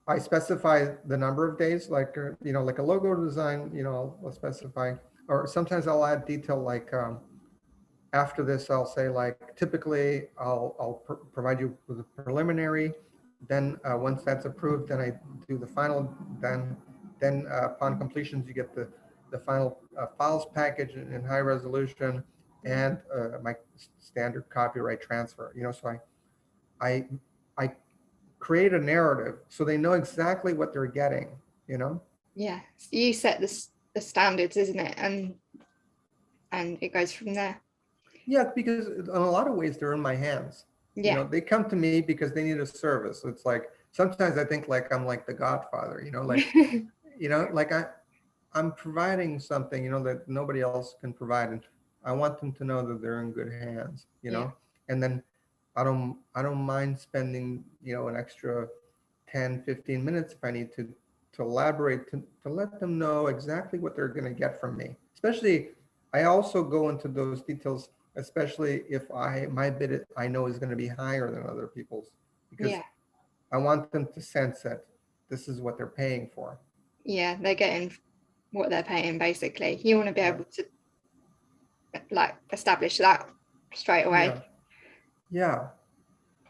I specify the number of days, like like a logo design, I'll specify, or sometimes I'll add detail, like after this, I'll say, like, typically I'll provide you with a preliminary. Then once that's approved, then I do the final. Then upon completions, you get the final files package in high resolution, and my standard copyright transfer. So I I create a narrative so they know exactly what they're getting. Yeah. You set the standards, isn't it? And it goes from there. Yeah, because in a lot of ways they're in my hands. Yeah. They come to me because they need a service. It's like, sometimes I think like I'm like the Godfather, like I'm providing something, that nobody else can provide, and I want them to know that they're in good hands, Yeah. and then I don't mind spending, an extra 10, 15 minutes if I need to elaborate, to let them know exactly what they're going to get from me. Especially, I also go into those details, especially if my bid I know is going to be higher than other people's, because Yeah. I want them to sense that this is what they're paying for. Yeah. They're getting what they're paying, basically. You want to be Yeah. able to like establish that straight away. Yeah. Yeah.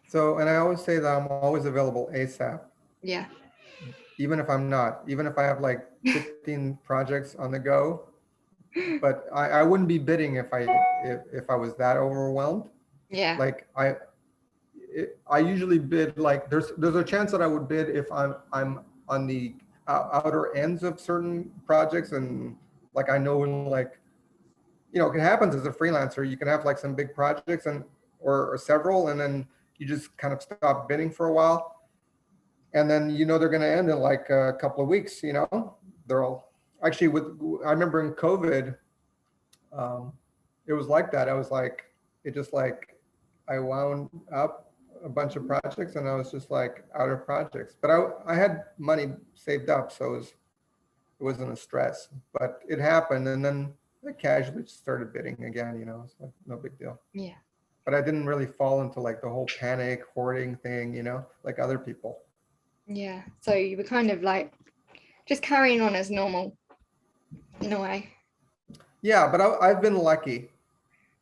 So, and I always say that I'm always available ASAP, Yeah. even if I'm not, even if I have like 15 projects on the go. But I wouldn't be bidding if I was that overwhelmed. Yeah. Like I usually bid, like there's a chance that I would bid if I'm on the outer ends of certain projects, and like I know, like, it happens as a freelancer. You can have like some big projects or several, and then you just kind of stop bidding for a while, and then they're going to end in like a couple of weeks. They're all actually, I remember in COVID, um, it was like that. I was like, it just like, I wound up a bunch of projects, and I was just like out of projects, but I had money saved up, so it wasn't a stress, but it happened. And then I casually just started bidding again, it's like no big deal. Yeah. But I didn't really fall into like the whole panic hoarding thing, like other people. Yeah. So you were kind of like just carrying on as normal in a way. Yeah, but I've been lucky.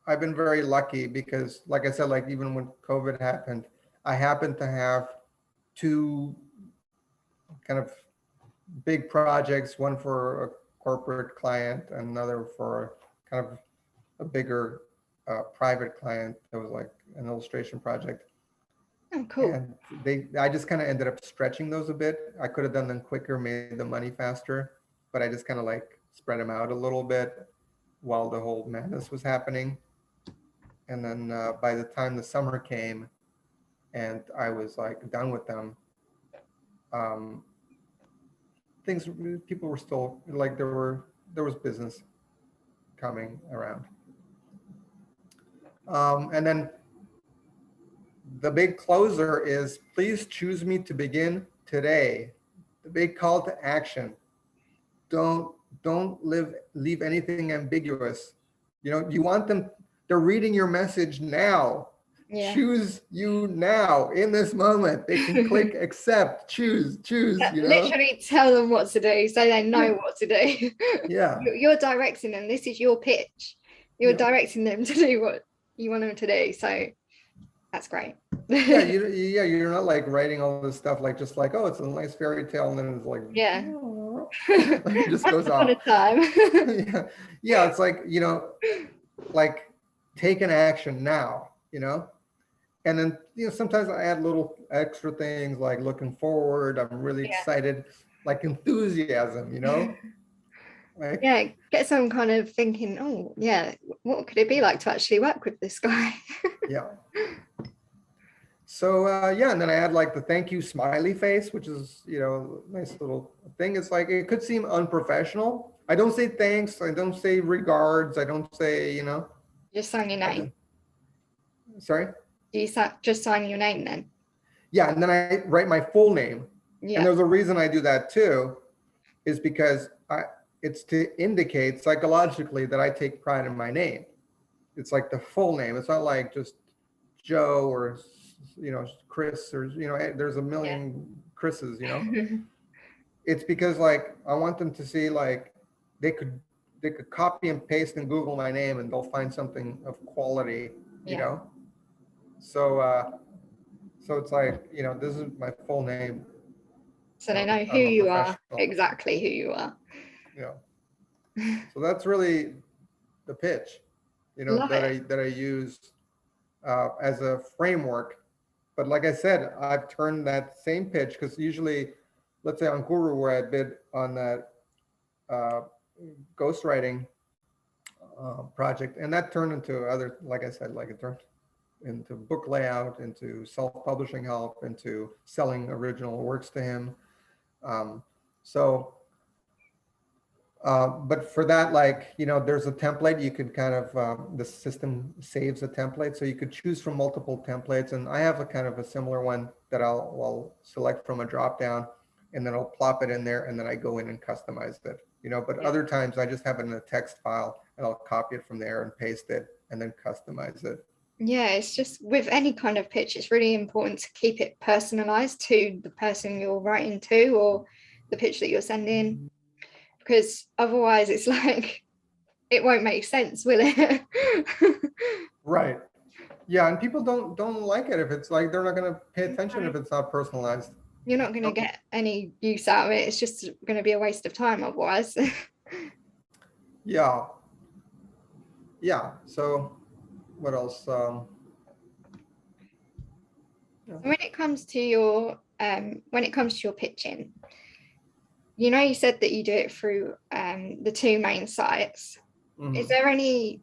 I've been very lucky because, like I said, like even when COVID happened, I happened to have two kind of big projects, one for a corporate client, and another for kind of a bigger private client that was like an illustration project. Oh, cool. And I just kind of ended up stretching those a bit. I could have done them quicker, made the money faster, but I just kind of like spread them out a little bit while the whole madness was happening. And then by the time the summer came and I was like done with them, um, things, people were still like, there was business coming around. And then the big closer is, please choose me to begin today. The big call to action. Don't leave anything ambiguous. You want them, they're reading your message now. Yeah. Choose you now in this moment. They can click accept, choose. Literally tell them what to do so they know what to do. Yeah. You're directing them. This is your pitch. You're directing them to do what you want them to do. So that's great. Yeah, you're not like writing all this stuff like just like, oh, it's a nice fairy tale, and then it's like, yeah. it just goes off. Once upon a time. Yeah, it's like, like take an action now, and then sometimes I add little extra things like looking forward, I'm really excited, like enthusiasm, like, yeah, get some kind of thinking, oh yeah, what could it be like to actually work with this guy? yeah. So and then I add like the thank you smiley face, which is nice little thing. It's like, it could seem unprofessional. I don't say thanks, I don't say regards, I don't say Just sign your name. Sorry? Do you just sign your name then? Yeah, and then I write my full name. Yeah. And there's a reason I do that too, is because it's to indicate psychologically that I take pride in my name. It's like the full name. It's not like just Joe or Chris, or there's a million Chris's. It's because like I want them to see like they could copy and paste in Google my name and they'll find something of quality. So it's like this is my full name. So they know who you are, exactly who you are. Yeah. So that's really the pitch, that I use as a framework. But like I said, I've turned that same pitch, because usually, let's say on Guru, where I bid on that ghostwriting project, and that turned into other, like I said, like it turned into book layout, into self-publishing help, into selling original works to him. But for that, like, there's a template you could kind of, the system saves a template. So you could choose from multiple templates. And I have a kind of a similar one that I'll select from a drop down, and then I'll plop it in there, and then I go in and customize it, but other times I just have it in a text file and I'll copy it from there and paste it and then customize it. Yeah, it's just with any kind of pitch, it's really important to keep it personalized to the person you're writing to, or the pitch that you're sending. Because otherwise it's like, it won't make sense, will it? Right. Yeah, and people don't like it if it's like, they're not going to pay attention if it's not personalized. You're not going to get any use out of it. It's just going to be a waste of time otherwise. Yeah. So what else? When it comes to your pitching, you said that you do it through the two main sites. Mm-hmm. Is there any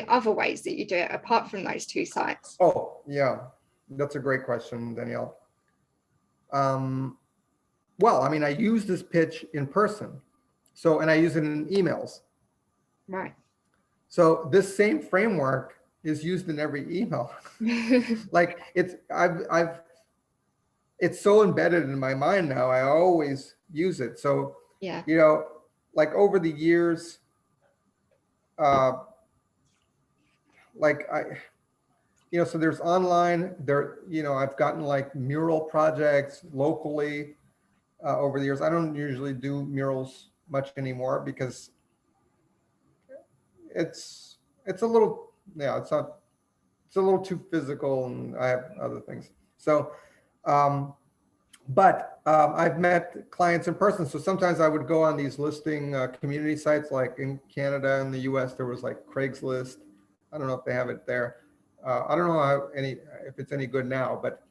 other ways that you do it apart from those two sites? Oh, yeah, that's a great question, Danielle. Well, I mean, I use this pitch in person, and I use it in emails. Right. So this same framework is used in every email. Like it's so embedded in my mind now. I always use it. So, yeah. Like over the years, like so there's online there, I've gotten like mural projects locally over the years. I don't usually do murals much anymore because it's a little, it's a little too physical and I have other things. So, but I've met clients in person. So sometimes I would go on these listing community sites, like in Canada and the US, there was like Craigslist. I don't know if they have it there. I don't know if it's any good now, but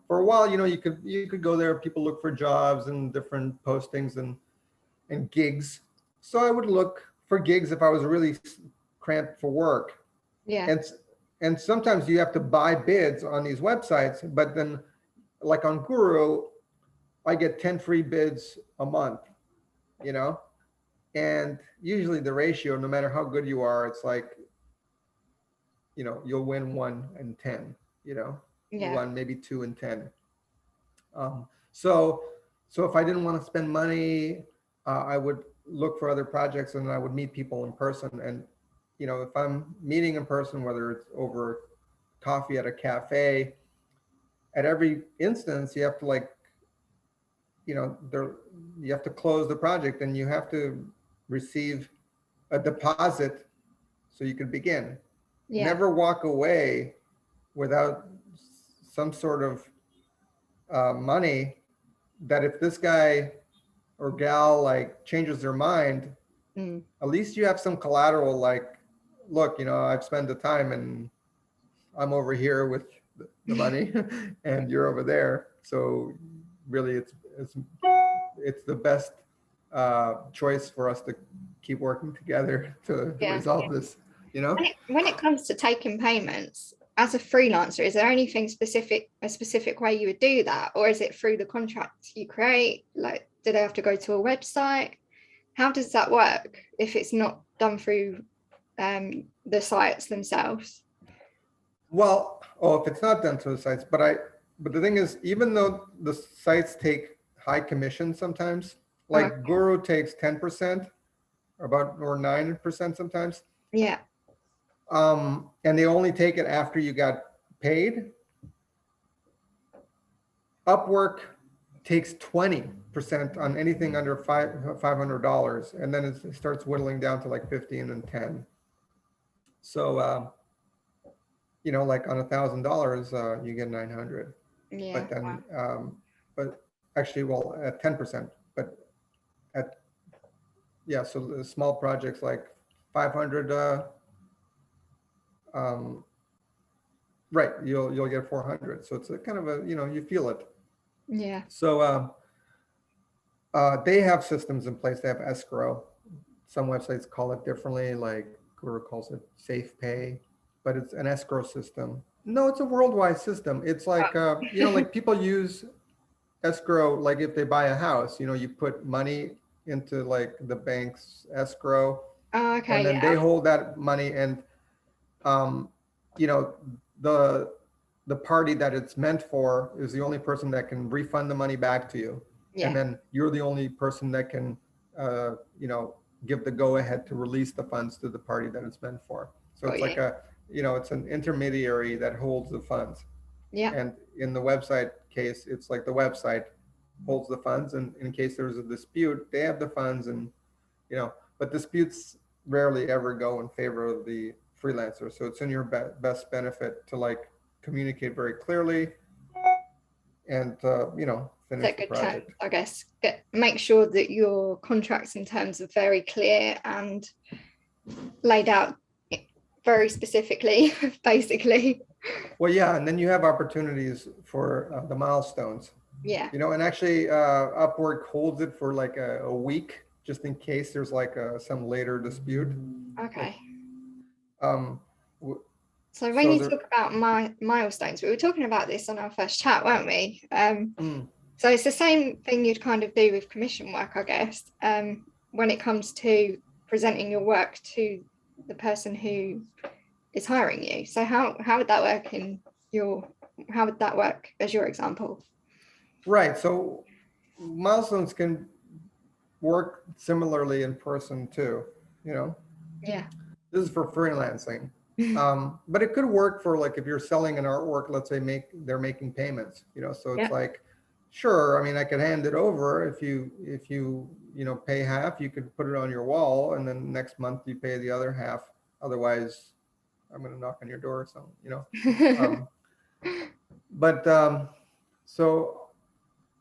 for a while, you could go there. People look for jobs and different postings and gigs. So I would look for gigs if I was really cramped for work. Yeah. And sometimes you have to buy bids on these websites, but then like on Guru, I get 10 free bids a month, and usually the ratio, no matter how good you are, it's like, you'll win 1 in 10, you Yeah. won maybe 2 in 10. So if I didn't want to spend money, I would look for other projects and I would meet people in person. And, if I'm meeting in person, whether it's over coffee at a cafe, at every instance, you have to you have to close the project and you have to receive a deposit so you can begin. Yeah. Never walk away without some sort of money, that if this guy or gal like changes their mind, at least you have some collateral, like, look, I've spent the time and I'm over here with the money and you're over there. So really it's the best choice for us to keep working together to resolve this, When it comes to taking payments as a freelancer, is there anything a specific way you would do that? Or is it through the contract you create? Like, do they have to go to a website? How does that work if it's not done through the sites themselves? Well, if it's not done to the sites, but the thing is, even though the sites take high commission sometimes, like Guru takes 10% or 9% sometimes. Yeah. And they only take it after you got paid. Upwork takes 20% on anything under $500, and then it starts whittling down to like 15 and 10. So like on $1,000, you get 900. Yeah. But then, but actually, well, at 10%, but so the small projects like 500, right, you'll get 400. So it's a kind of you feel it. Yeah. So they have systems in place. They have escrow. Some websites call it differently, like Guru calls it Safe Pay, but it's an escrow system. No, it's a worldwide system. It's like, like people use escrow, like if they buy a house, you put money into like the bank's escrow. Oh, okay. And then they hold that money, and the party that it's meant for is the only person that can refund the money back to you. Yeah. And then you're the only person that can give the go ahead to release the funds to the party that it's meant for. So it's like it's an intermediary that holds the funds. Yeah. And in the website case, it's like the website holds the funds, and in case there's a dispute, they have the funds, and but disputes rarely ever go in favor of the freelancer. So it's in your best benefit to like communicate very clearly and finish the project. I guess make sure that your contracts and terms are very clear and laid out very specifically, basically. Well, yeah, and then you have opportunities for the milestones. Yeah. And actually Upwork holds it for like a week, just in case there's like some later dispute. Okay. So when you talk about milestones, we were talking about this on our first chat, weren't we? So it's the same thing you'd kind of do with commission work, I guess, when it comes to presenting your work to the person who is hiring you. So how would that work how would that work as your example? Right. So milestones can work similarly in person too, Yeah. This is for freelancing. But it could work for like if you're selling an artwork, let's say they're making payments, so it's Yeah. like, sure, I mean, I could hand it over if you pay half, you could put it on your wall, and then next month you pay the other half. Otherwise, I'm going to knock on your door or something. Um, but so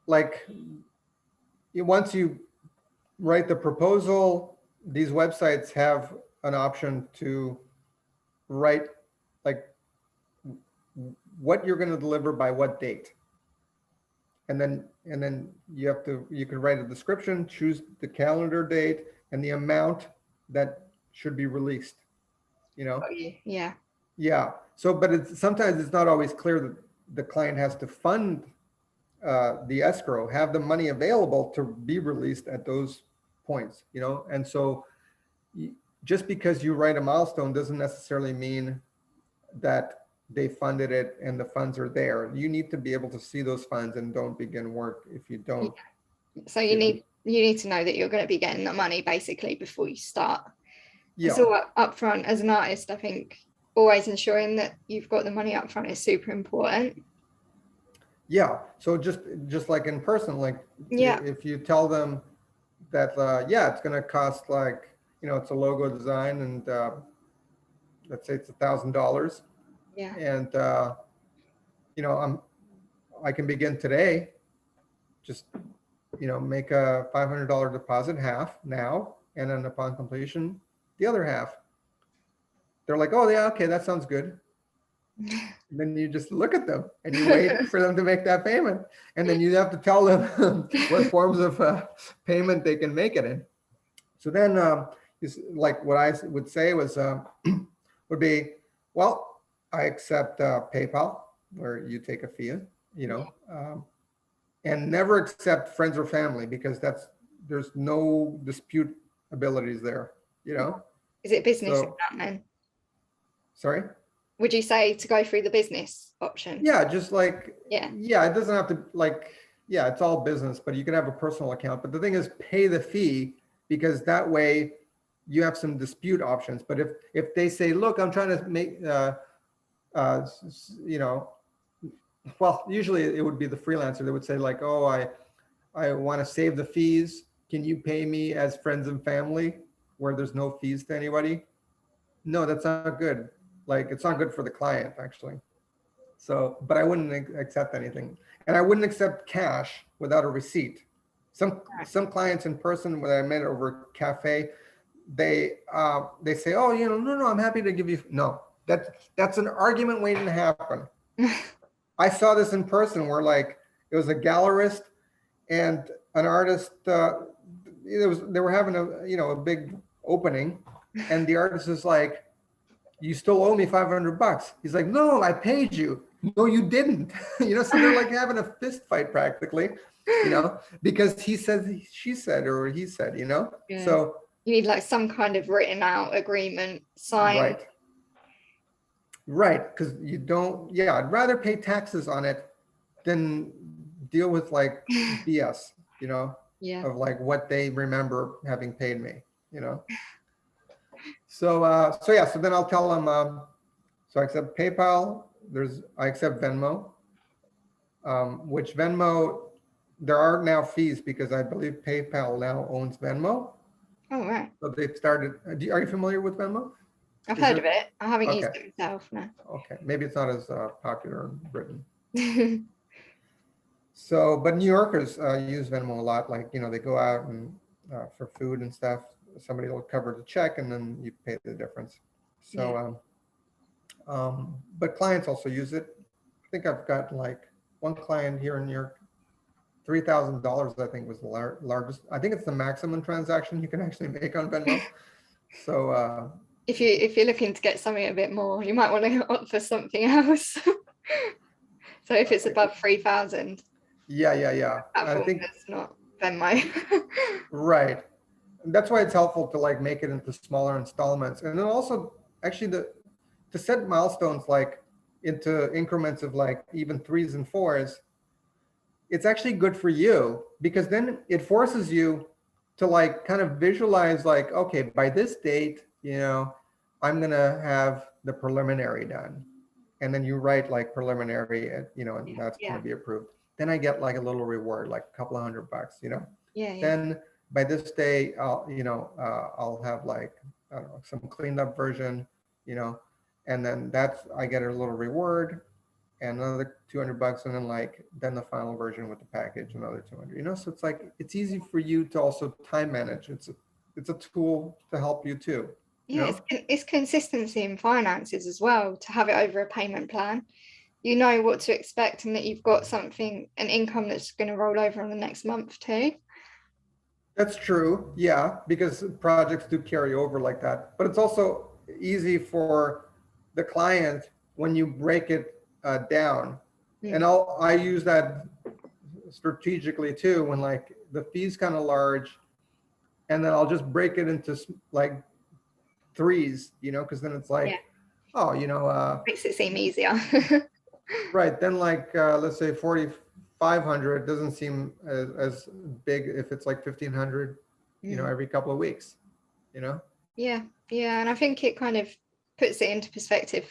like once you write the proposal, these websites have an option to write like what you're going to deliver by what date. And then you can write a description, choose the calendar date and the amount that should be released, Yeah. Yeah. So, but sometimes it's not always clear that the client has to fund the escrow, have the money available to be released at those points, And so just because you write a milestone doesn't necessarily mean that they funded it and the funds are there. You need to be able to see those funds and don't begin work if you don't. So you need to know that you're going to be getting the money basically before you start. Yeah. It's all up front. As an artist, I think always ensuring that you've got the money up front is super important. Yeah. So just like in person, like if you tell them that, it's going to cost like, it's a logo design and let's say it's $1,000. Yeah. And, I can begin today, just, make a $500 deposit, half now, and then upon completion, the other half. They're like, oh yeah, okay, that sounds good. And then you just look at them and you wait for them to make that payment. And then you have to tell them what forms of payment they can make it in. So then like what I would say was, would be, well, I accept PayPal, where you take a fee, and never accept friends or family, because there's no dispute abilities there, Is it business So, then? Sorry? Would you say to go through the business option? Yeah, just like, yeah, it doesn't have to it's all business, but you can have a personal account. But the thing is, pay the fee, because that way you have some dispute options. But if they say, look, I'm trying to make, well, usually it would be the freelancer that would say like, oh, I want to save the fees. Can you pay me as friends and family where there's no fees to anybody? No, that's not good. Like, it's not good for the client, actually. So, but I wouldn't accept anything. And I wouldn't accept cash without a receipt. Some clients in person, when I met over cafe, they say, oh, no, I'm happy to give you. No, that's an argument waiting to happen. I saw this in person where like, it was a gallerist and an artist, they were having a big opening, and the artist is like, you still owe me $500. He's like, no, I paid you. No, you didn't. So they're like having a fist fight practically, because he said, she said, or he said, Yeah. So you need like some kind of written out agreement signed. Right. Because you don't, I'd rather pay taxes on it than deal with like BS, of like what they remember having paid me, So, so then I'll tell them, so I accept PayPal, I accept Venmo, which Venmo, there are now fees because I believe PayPal now owns Venmo. Oh, right. So they've started, are you familiar with Venmo? I've heard of it. I haven't used it myself, no. Okay, maybe it's not as popular in Britain. So, but New Yorkers use Venmo a lot. Like, they go out and for food and stuff, somebody will cover the check and then you pay the difference. So, but clients also use it. I think I've got like one client here in New York, $3,000, I think was the largest. I think it's the maximum transaction you can actually make on Venmo. So, if you're looking to get something a bit more, you might want to opt for something else. So if it's above 3,000. Yeah. I think it's not Venmo. Right. And that's why it's helpful to like make it into smaller installments. And then also actually to set milestones like into increments of like even 3s and 4s, it's actually good for you, because then it forces you to like kind of visualize like, okay, by this date, I'm gonna have the preliminary done. And then you write like preliminary, and that's Yeah. gonna be approved. Then I get like a little reward, like a couple of $100. Yeah. Yeah. Then by this day, I'll have like, I don't know, some cleaned up version, you know, and then I get a little reward and another $200, and then the final version with the package, another 200. So it's like, it's easy for you to also time manage. It's a tool to help you too, you Yeah, know? it's consistency in finances as well to have it over a payment plan. You know what to expect and that you've got something, an income that's going to roll over on the next month too. That's true. Yeah, because projects do carry over like that. But it's also easy for the client when you break it down. And Mm. I use that strategically too, when like the fee's kind of large, and then I'll just break it into like threes, because then it's Yeah, like, oh, makes it seem easier. right. Then like, let's say 4,500 doesn't seem as big if it's like 1,500, Mm. every couple of weeks, you know? Yeah, yeah, and I think it kind of puts it into perspective.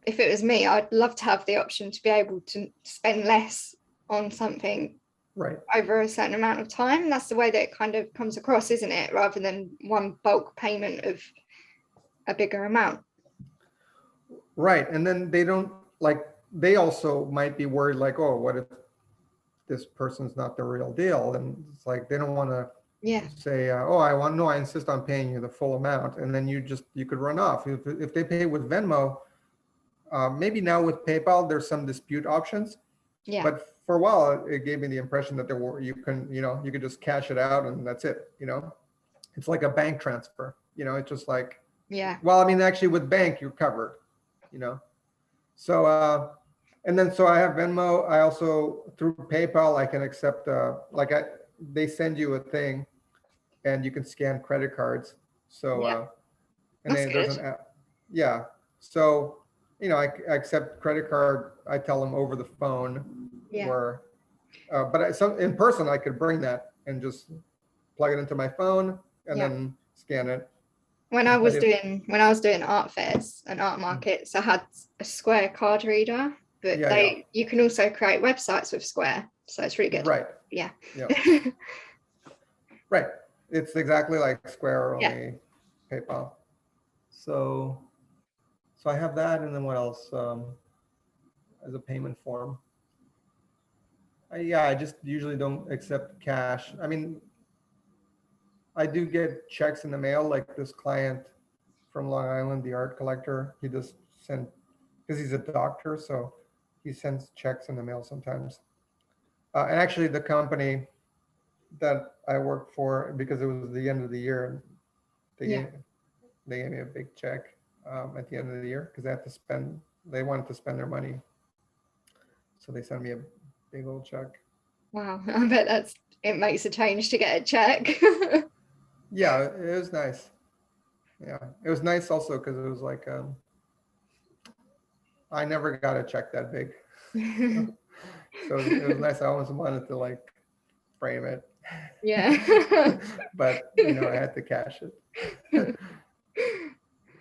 If it was me, I'd love to have the option to be able to spend less on something Right. over a certain amount of time. That's the way that it kind of comes across, isn't it? Rather than one bulk payment of a bigger amount. Right. And then they also might be worried like, oh, what if this person's not the real deal? And it's like, they don't want to Yeah, say, oh, I insist on paying you the full amount. And then you could run off. If they pay with Venmo, maybe now with PayPal, there's some dispute options. yeah, But for a while, it gave me the impression that you could just cash it out and that's it. It's like a bank transfer. It's just like, yeah, well, I mean, actually with bank, you're covered, you know. So, and then so I have Venmo. I also, through PayPal, I can accept, they send you a thing and you can scan credit cards. So, yeah. and That's then there's good. an app. Yeah. So, I accept credit card. I tell them over the phone Yeah, or, but in person, I could bring that and just plug it into my phone and yeah. then scan it. When I But was doing art fairs and art markets, I had a Square card reader, but yeah, you can also create websites with Square, so it's really good. right. Yeah. Yeah. Right. It's exactly like Square, Yeah. only PayPal. So, I have that, and then what else? As a payment form. I just usually don't accept cash. I mean, I do get checks in the mail, like this client from Long Island, the art collector. He just sent, because he's a doctor, so he sends checks in the mail sometimes. And actually, the company that I work for, because it was the end of the year, they Yeah. gave, they gave me a big check at the end of the year because they wanted to spend their money. So they sent me a big old check. Wow. I bet it makes a change to get a check. Yeah, it was nice. Yeah, it was nice also because it was like, I never got a check that big. So it was nice. I almost wanted to like frame it. Yeah. But, I had to cash it.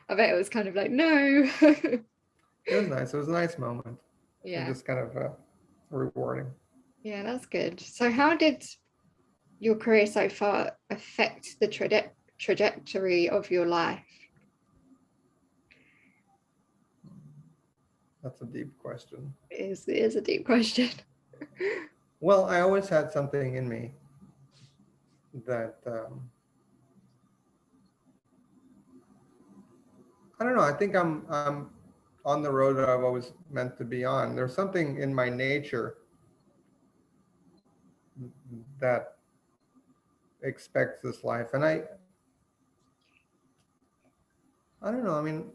I bet it was kind of like, no. It was nice. It was a nice moment. And Yeah. just kind of rewarding. Yeah, that's good. So how did your career so far affect the trajectory of your life? That's a deep question. It is a deep question. Well, I always had something in me that, I don't know. I think I'm on the road that I've always meant to be on. There's something in my nature that expects this life. And I don't know. I mean,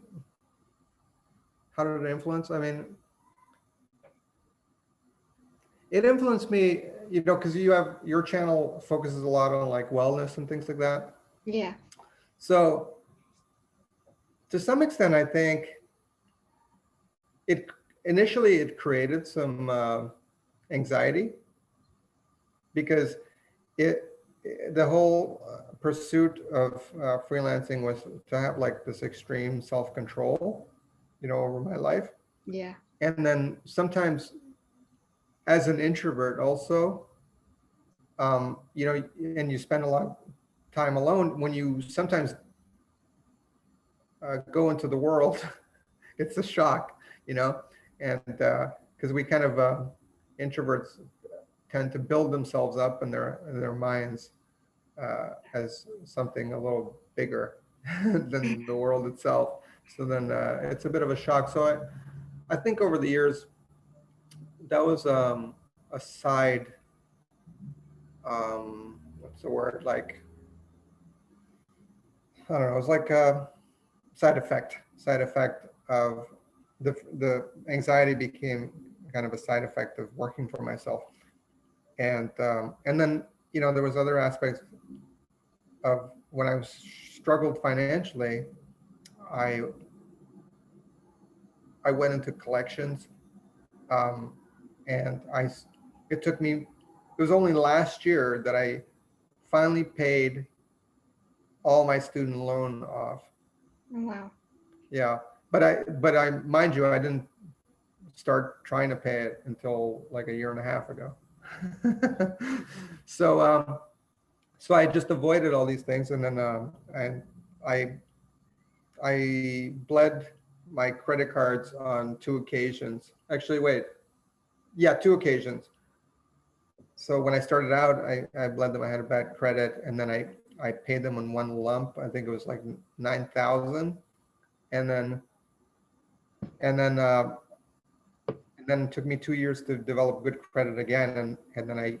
how did it influence? I mean, it influenced me, because your channel focuses a lot on like wellness and things like that. Yeah. So to some extent, I think initially it created some anxiety because the whole pursuit of freelancing was to have like this extreme self-control, over my life. Yeah. And then sometimes as an introvert also, and you spend a lot of time alone, when you sometimes go into the world, it's a shock, and because we kind of introverts tend to build themselves up in their minds as something a little bigger than the world itself. So then it's a bit of a shock. So I think over the years, that was a side, what's the word? Like, I don't know, it was like a side effect of the anxiety became kind of a side effect of working for myself. And then, there was other aspects of when I was struggled financially, I I went into collections, um, and it took me. It was only last year that I finally paid all my student loan off. Oh, wow. Yeah, but I mind you, I didn't start trying to pay it until like a year and a half ago. so so I just avoided all these things, and then and I I bled my credit cards on 2 occasions. Actually, wait, yeah, 2 occasions. So when I started out, I bled them. I had a bad credit, and then I paid them in one lump. I think it was like 9,000, and then and then and then it took me 2 years to develop good credit again, and then I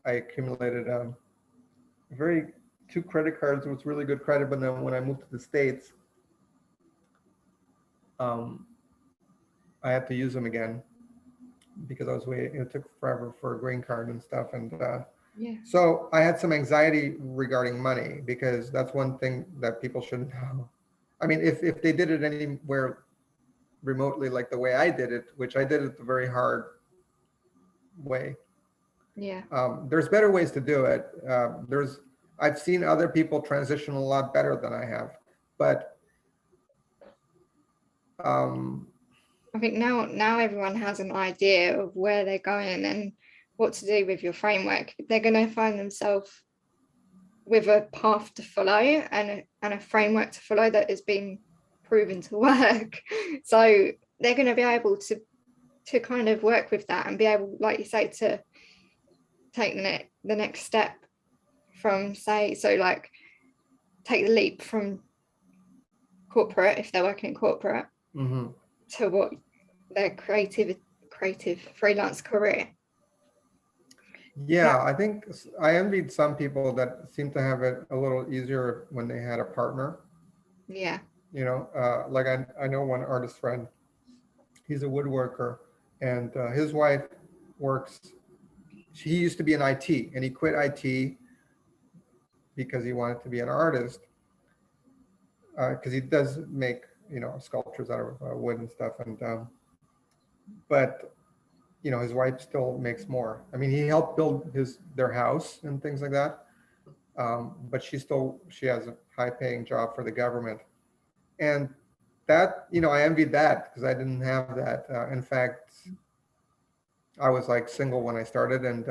accumulated very two credit cards with really good credit. But then when I moved to the States, um, I had to use them again because I was waiting. It took forever for a green card and stuff, and Yeah. so I had some anxiety regarding money because that's one thing that people should know. I mean, if they did it anywhere remotely like the way I did it, which I did it the very hard way. Yeah. There's better ways to do it. I've seen other people transition a lot better than I have, but um, I think now everyone has an idea of where they're going and what to do with your framework. They're going to find themselves with a path to follow and a framework to follow that has been proven to work. So they're going to be able to kind of work with that and be able, like you say, to take the next step from, say, so like take the leap from corporate, if they're working in corporate, mm-hmm. to what their creative freelance career. Yeah, I think I envied some people that seem to have it a little easier when they had a partner. Yeah. Like I know one artist friend, he's a woodworker, and his wife works. He used to be in IT, and he quit IT because he wanted to be an artist. Because he does make sculptures out of wood and stuff, and but his wife still makes more. I mean, he helped build their house and things like that, but she has a high-paying job for the government, and that I envied that because I didn't have that. In fact, I was like single when I started, and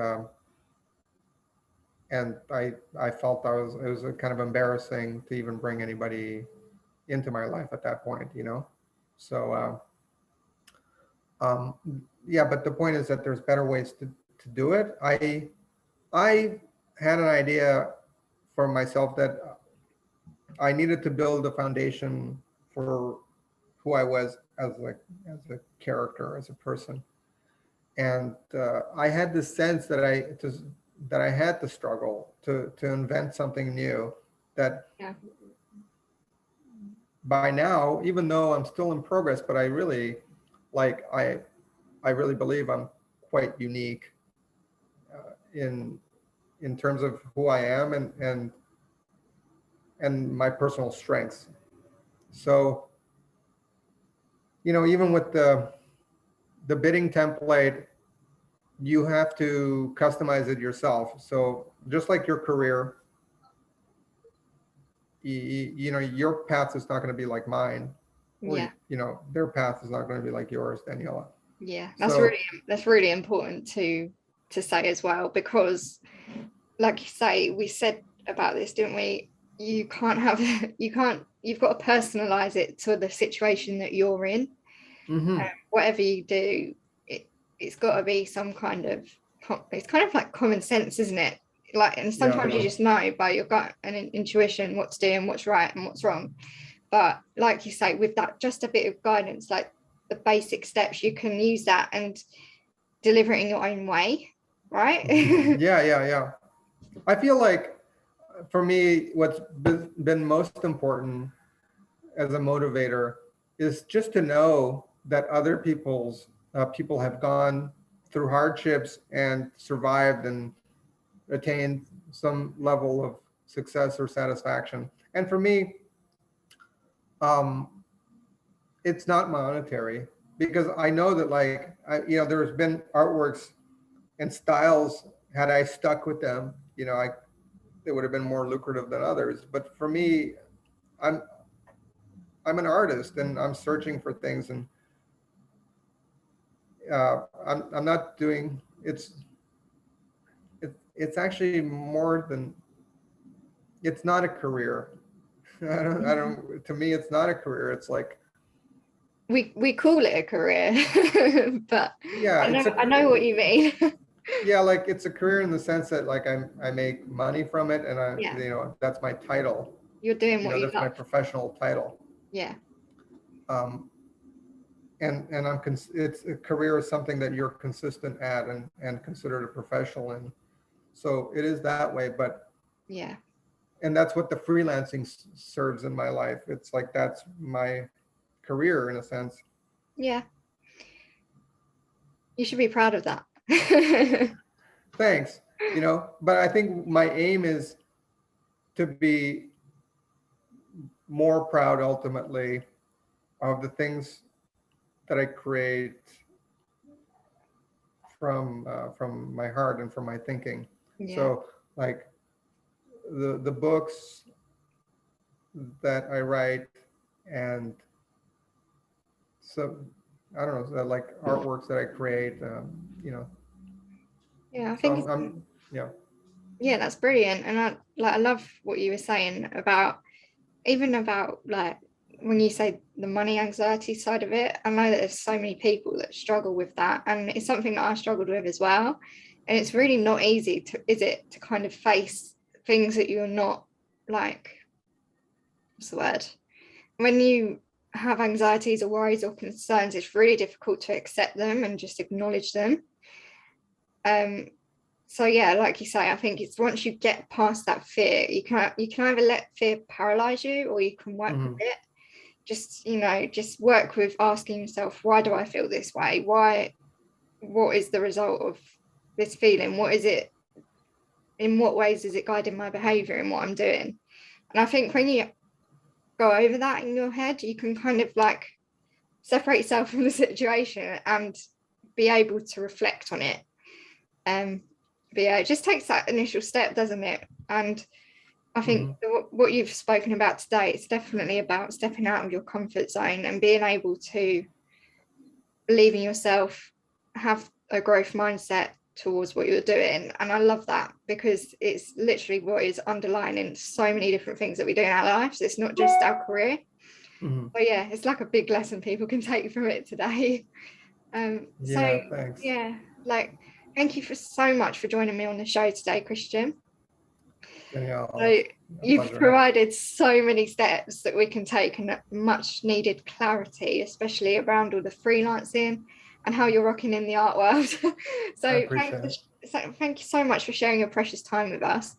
I felt it was kind of embarrassing to even bring anybody into my life at that point, So um, yeah, but the point is that there's better ways to do it. I had an idea for myself that I needed to build a foundation for who I was as a character, as a person, and I had this sense that I had to struggle to invent something new that Yeah. by now, even though I'm still in progress, but I really I really believe I'm quite unique in terms of who I am and my personal strengths. So, even with the bidding template, you have to customize it yourself. So just like your career, your path is not going to be like mine, or, Yeah. their path is not going to be like yours, Daniela. Yeah, So, that's really important to say as well, because like you say, we said about this, didn't we? You can't have you've got to personalize it to the situation that you're in. mhm. Whatever you do, it's got to be some kind of, it's kind of like common sense, isn't it? Like, and sometimes you Yeah. just know by your gut and intuition what's doing, what's right and what's wrong. But like you say, with that, just a bit of guidance, like the basic steps, you can use that and deliver it in your own way, right? Yeah. I feel like for me, what's been most important as a motivator is just to know that other people have gone through hardships and survived and attained some level of success or satisfaction. And for me, um, it's not monetary, because I know that, like, there's been artworks and styles, had I stuck with them, it would have been more lucrative than others. But for me, I'm I'm an artist, and I'm searching for things, and I'm not doing it's actually more than, it's not a career. I don't to me, it's not a career. It's like, We call it a career, but yeah, I know what you mean. yeah, like, it's a career in the sense that, like, I make money from it, and Yeah, that's my title. you're doing what you That's my love. professional title. Yeah, Um, and it's a career is something that you're consistent at, and considered a professional in. So it is that way, but, yeah, and that's what the freelancing serves in my life. It's like, that's my career in a sense. yeah. You should be proud of that. Thanks. But I think my aim is to be more proud ultimately of the things that I create from my heart and from my thinking. Yeah, So, like, the books that I write, and so, I don't know, like, artworks that I create, yeah. I so think yeah. yeah, that's brilliant, and I love what you were saying about, even about, like, when you say the money anxiety side of it. I know that there's so many people that struggle with that, and it's something that I struggled with as well. And it's really not easy is it, to kind of face things that you're not, like, what's the word? When you have anxieties or worries or concerns, it's really difficult to accept them and just acknowledge them. Um, so yeah, like you say, I think it's once you get past that fear, you can either let fear paralyze you, or you can work with Mhm. it. Just, just work with asking yourself, why do I feel this way? What is the result of this feeling? What is it? In what ways is it guiding my behavior and what I'm doing? And I think when you go over that in your head, you can kind of, like, separate yourself from the situation and be able to reflect on it. But yeah, it just takes that initial step, doesn't it? And I think Mhm. what you've spoken about today, it's definitely about stepping out of your comfort zone and being able to believe in yourself, have a growth mindset towards what you're doing. And I love that, because it's literally what is underlying so many different things that we do in our lives. It's not just our career. Mhm. But yeah, it's like a big lesson people can take from it today. So Yeah, thanks, yeah, like, thank you for so much for joining me on the show today, Cristian. Danielle. So A you've pleasure. provided so many steps that we can take, and much needed clarity, especially around all the freelancing and how you're rocking in the art world. I So appreciate it. thank you so much for sharing your precious time with us.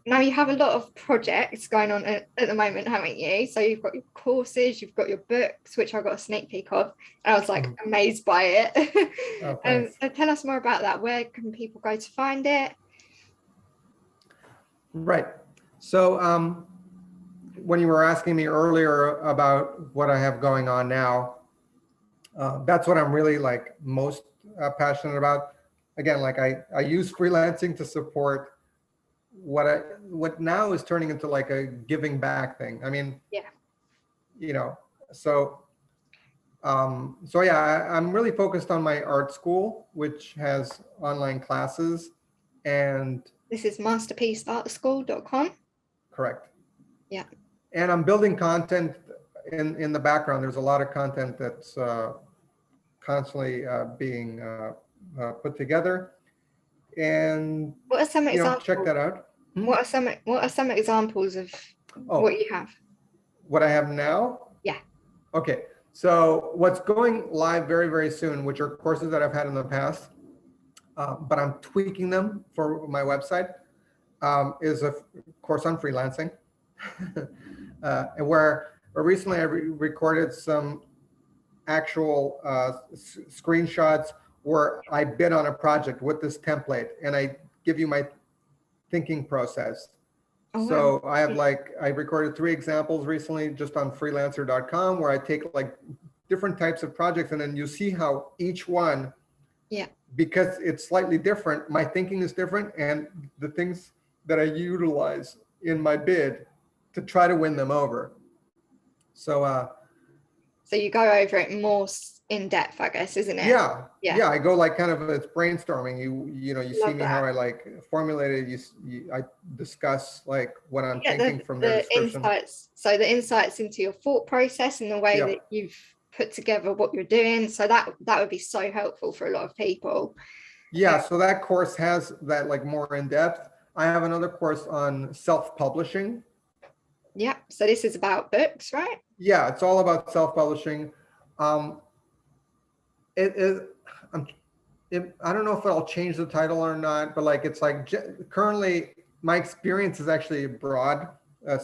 Now you have a lot of projects going on at the moment, haven't you? So you've got your courses, you've got your books, which I got a sneak peek of, and I was like amazed by it. Oh, thanks. So tell us more about that. Where can people go to find it? Right. So, when you were asking me earlier about what I have going on now, that's what I'm really, like, most passionate about. Again, like, I use freelancing to support what now is turning into like a giving back thing. I mean, Yeah. you know, so so yeah, I'm really focused on my art school, which has online classes, and This is masterpieceartschool.com. correct. Yeah. And I'm building content in the background. There's a lot of content that's constantly being put together, and What are some check examples? that out. What are some examples of what Oh, you have? what I have now? Yeah. Okay, so what's going live very, very soon, which are courses that I've had in the past, but I'm tweaking them for my website, is a course on freelancing, and where recently I recorded some actual screenshots where I bid on a project with this template, and I give you my thinking process. Oh, wow. So I recorded 3 examples recently just on freelancer.com where I take like different types of projects, and then you see how each one, Yeah. because it's slightly different, my thinking is different, and the things that I utilize in my bid to try to win them over. So So you go over it more in depth, I guess, isn't it? yeah, I go like kind of, it's brainstorming. You see Love me how that. I like formulate it. I discuss like what I'm You get thinking from their the description. insights. So the insights into your thought process and the way that Yep. you've put together what you're doing. So that would be so helpful for a lot of people. Yeah, so that course has that like more in depth. I have another course on self-publishing. Yeah. So this is about books, right? Yeah, it's all about self-publishing. Um, it is, I don't know if I'll change the title or not, but like it's like currently my experience is actually broad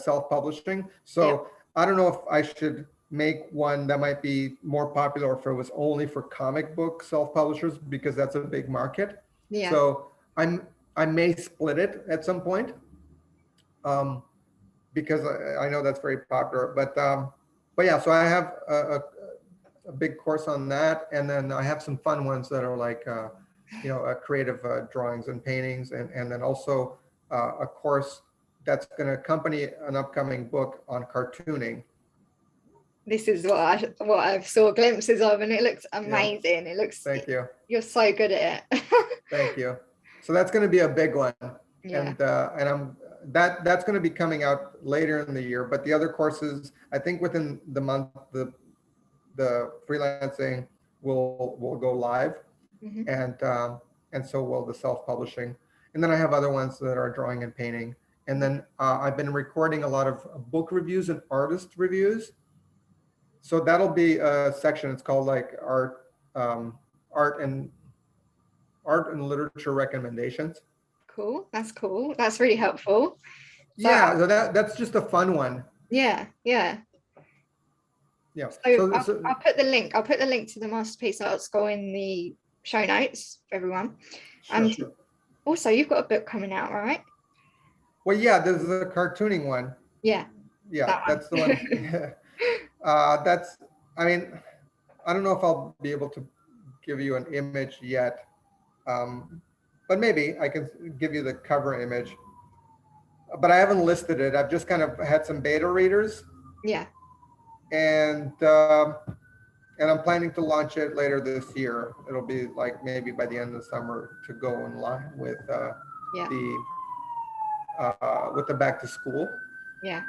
self-publishing. So I don't know if I should make one that might be more popular, or if it was only for comic book self-publishers, because that's a big market. Yeah. So I may split it at some point, because I know that's very popular. But yeah, so I have a big course on that, and then I have some fun ones that are like creative drawings and paintings, and then also a course that's going to accompany an upcoming book on cartooning. This is what I've saw glimpses of, and it looks amazing. Yeah. It looks, Thank you. You're so good at it. Thank you. So that's going to be a big one. Yeah. And I'm that's going to be coming out later in the year. But the other courses, I think within the month, the freelancing will go live, Mm-hmm. and so will the self-publishing. And then I have other ones that are drawing and painting. And then I've been recording a lot of book reviews and artist reviews. So that'll be a section. It's called like art and literature recommendations. Cool. That's cool. That's really helpful. So Yeah, so that's just a fun one. yeah. Yeah. So I'll put the link. I'll put the link to the Masterpiece Art School in the show notes for everyone. And sure. Also, you've got a book coming out, right? Well, yeah, there's a cartooning one. Yeah. Yeah, that's the one. Yeah. That's, I mean, I don't know if I'll be able to give you an image yet, but maybe I can give you the cover image. But I haven't listed it. I've just kind of had some beta readers. Yeah. And I'm planning to launch it later this year. It'll be like maybe by the end of the summer to go in line with the back to school. Yeah.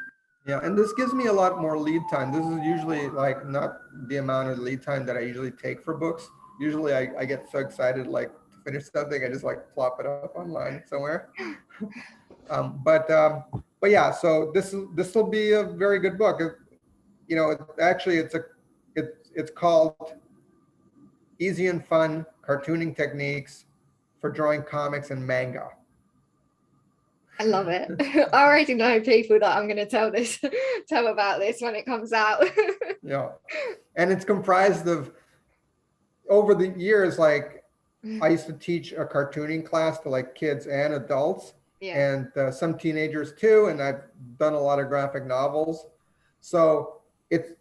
Yeah, and this gives me a lot more lead time. This is usually like not the amount of lead time that I usually take for books. Usually I get so excited like to finish something, I just like plop it up online somewhere. But yeah, so this will be a very good book. Actually it's called Easy and Fun Cartooning Techniques for Drawing Comics and Manga. I love it. I already know people that I'm going to tell about this when it comes out. Yeah, and it's comprised of, over the years, like I used to teach a cartooning class to like kids and adults, and some teenagers too, and I've done a lot of graphic novels. So it's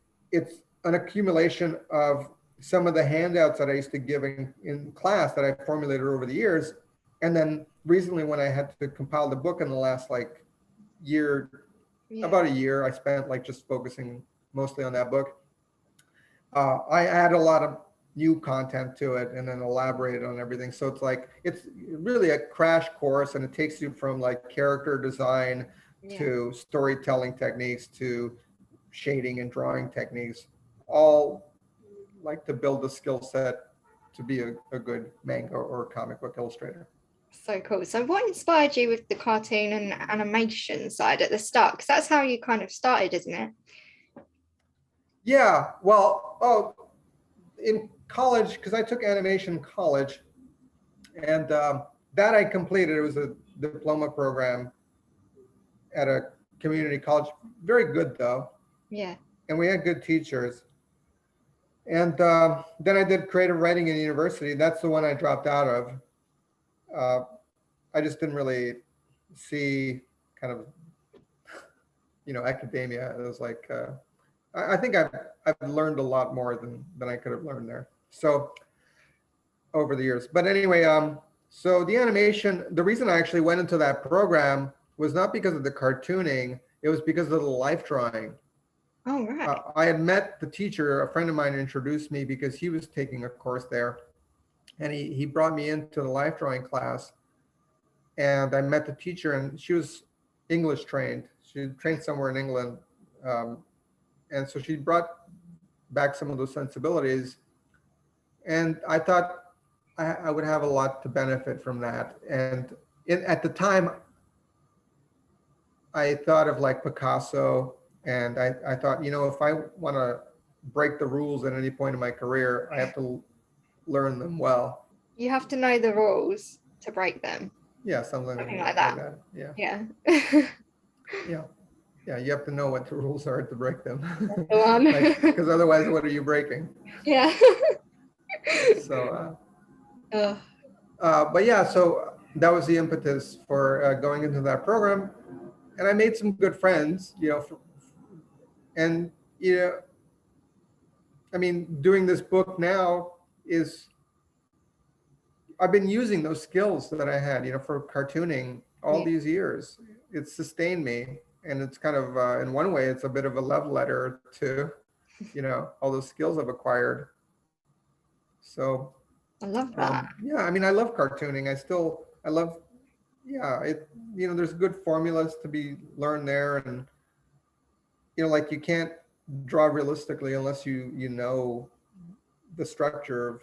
an accumulation of some of the handouts that I used to give in class that I formulated over the years, and then recently when I had to compile the book in the last like year, about a year, I spent like just focusing mostly on that book. I add a lot of new content to it and then elaborate on everything. So it's like, it's really a crash course, and it takes you from like character design to storytelling techniques to shading and drawing techniques, all like to build the skill set to be a good manga or comic book illustrator. So cool. So what inspired you with the cartoon and animation side at the start? Because that's how you kind of started, isn't it? Yeah, well, in college, because I took animation in college, and that I completed. It was a diploma program at a community college. Very good though. Yeah. And we had good teachers. And then I did creative writing in university. That's the one I dropped out of. I just didn't really see kind of, academia. It was like, I think I've learned a lot more than I could have learned there. So over the years. But anyway, so the animation, the reason I actually went into that program was not because of the cartooning, it was because of the life drawing. Oh, right. I had met the teacher, a friend of mine introduced me because he was taking a course there. And he brought me into the life drawing class. And I met the teacher, and she was English trained. She trained somewhere in England. And so she brought back some of those sensibilities. And I thought I would have a lot to benefit from that. And at the time, I thought of like Picasso, and I thought, if I want to break the rules at any point in my career, I have to learn them well. You have to know the rules to break them. Yeah, something like that. Yeah. Yeah. Yeah, you have to know what the rules are to break them. Because Because otherwise, what are you breaking? Yeah. So, but yeah, so that was the impetus for going into that program. And I made some good friends, and, I mean, doing this book now I've been using those skills that I had, for cartooning all these years. It's sustained me. And it's kind of, in one way, it's a bit of a love letter to, all those skills I've acquired. So I love that. Yeah, I mean, I love cartooning. I love, there's good formulas to be learned there. And, like you can't draw realistically unless you know the structure of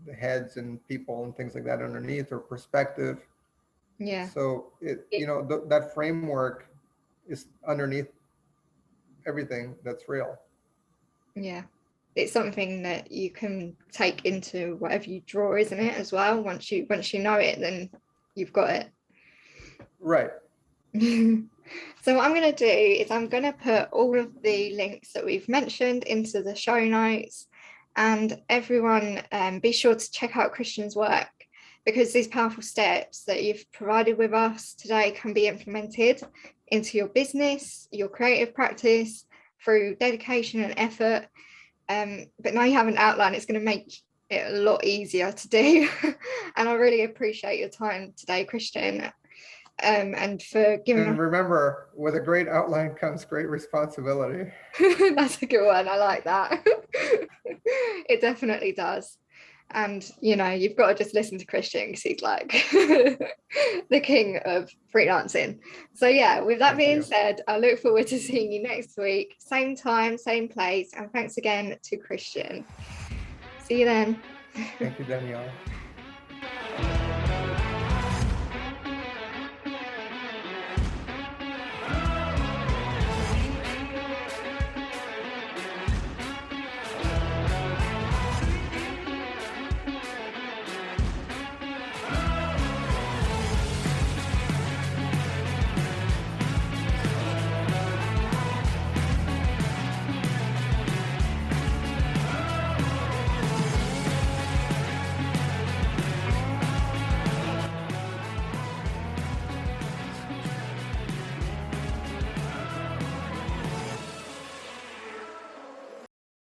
the heads and people and things like that underneath, or perspective. Yeah. So that framework is underneath everything that's real. Yeah. It's something that you can take into whatever you draw, isn't it, as well? Once you know it, then you've got it. Right. So what I'm going to do is I'm going to put all of the links that we've mentioned into the show notes, and everyone be sure to check out Cristian's work, because these powerful steps that you've provided with us today can be implemented into your business, your creative practice, through dedication and effort. But now you have an outline, it's going to make it a lot easier to do. And I really appreciate your time today, Cristian. And for giving And remember, with a great outline comes great responsibility. That's a good one. I like that. It definitely does. And you've got to just listen to Cristian, because he's like the king of freelancing. So yeah, with that being said, I look forward to seeing you next week, same time, same place. And thanks again to Cristian. See you then. Thank you, Danielle.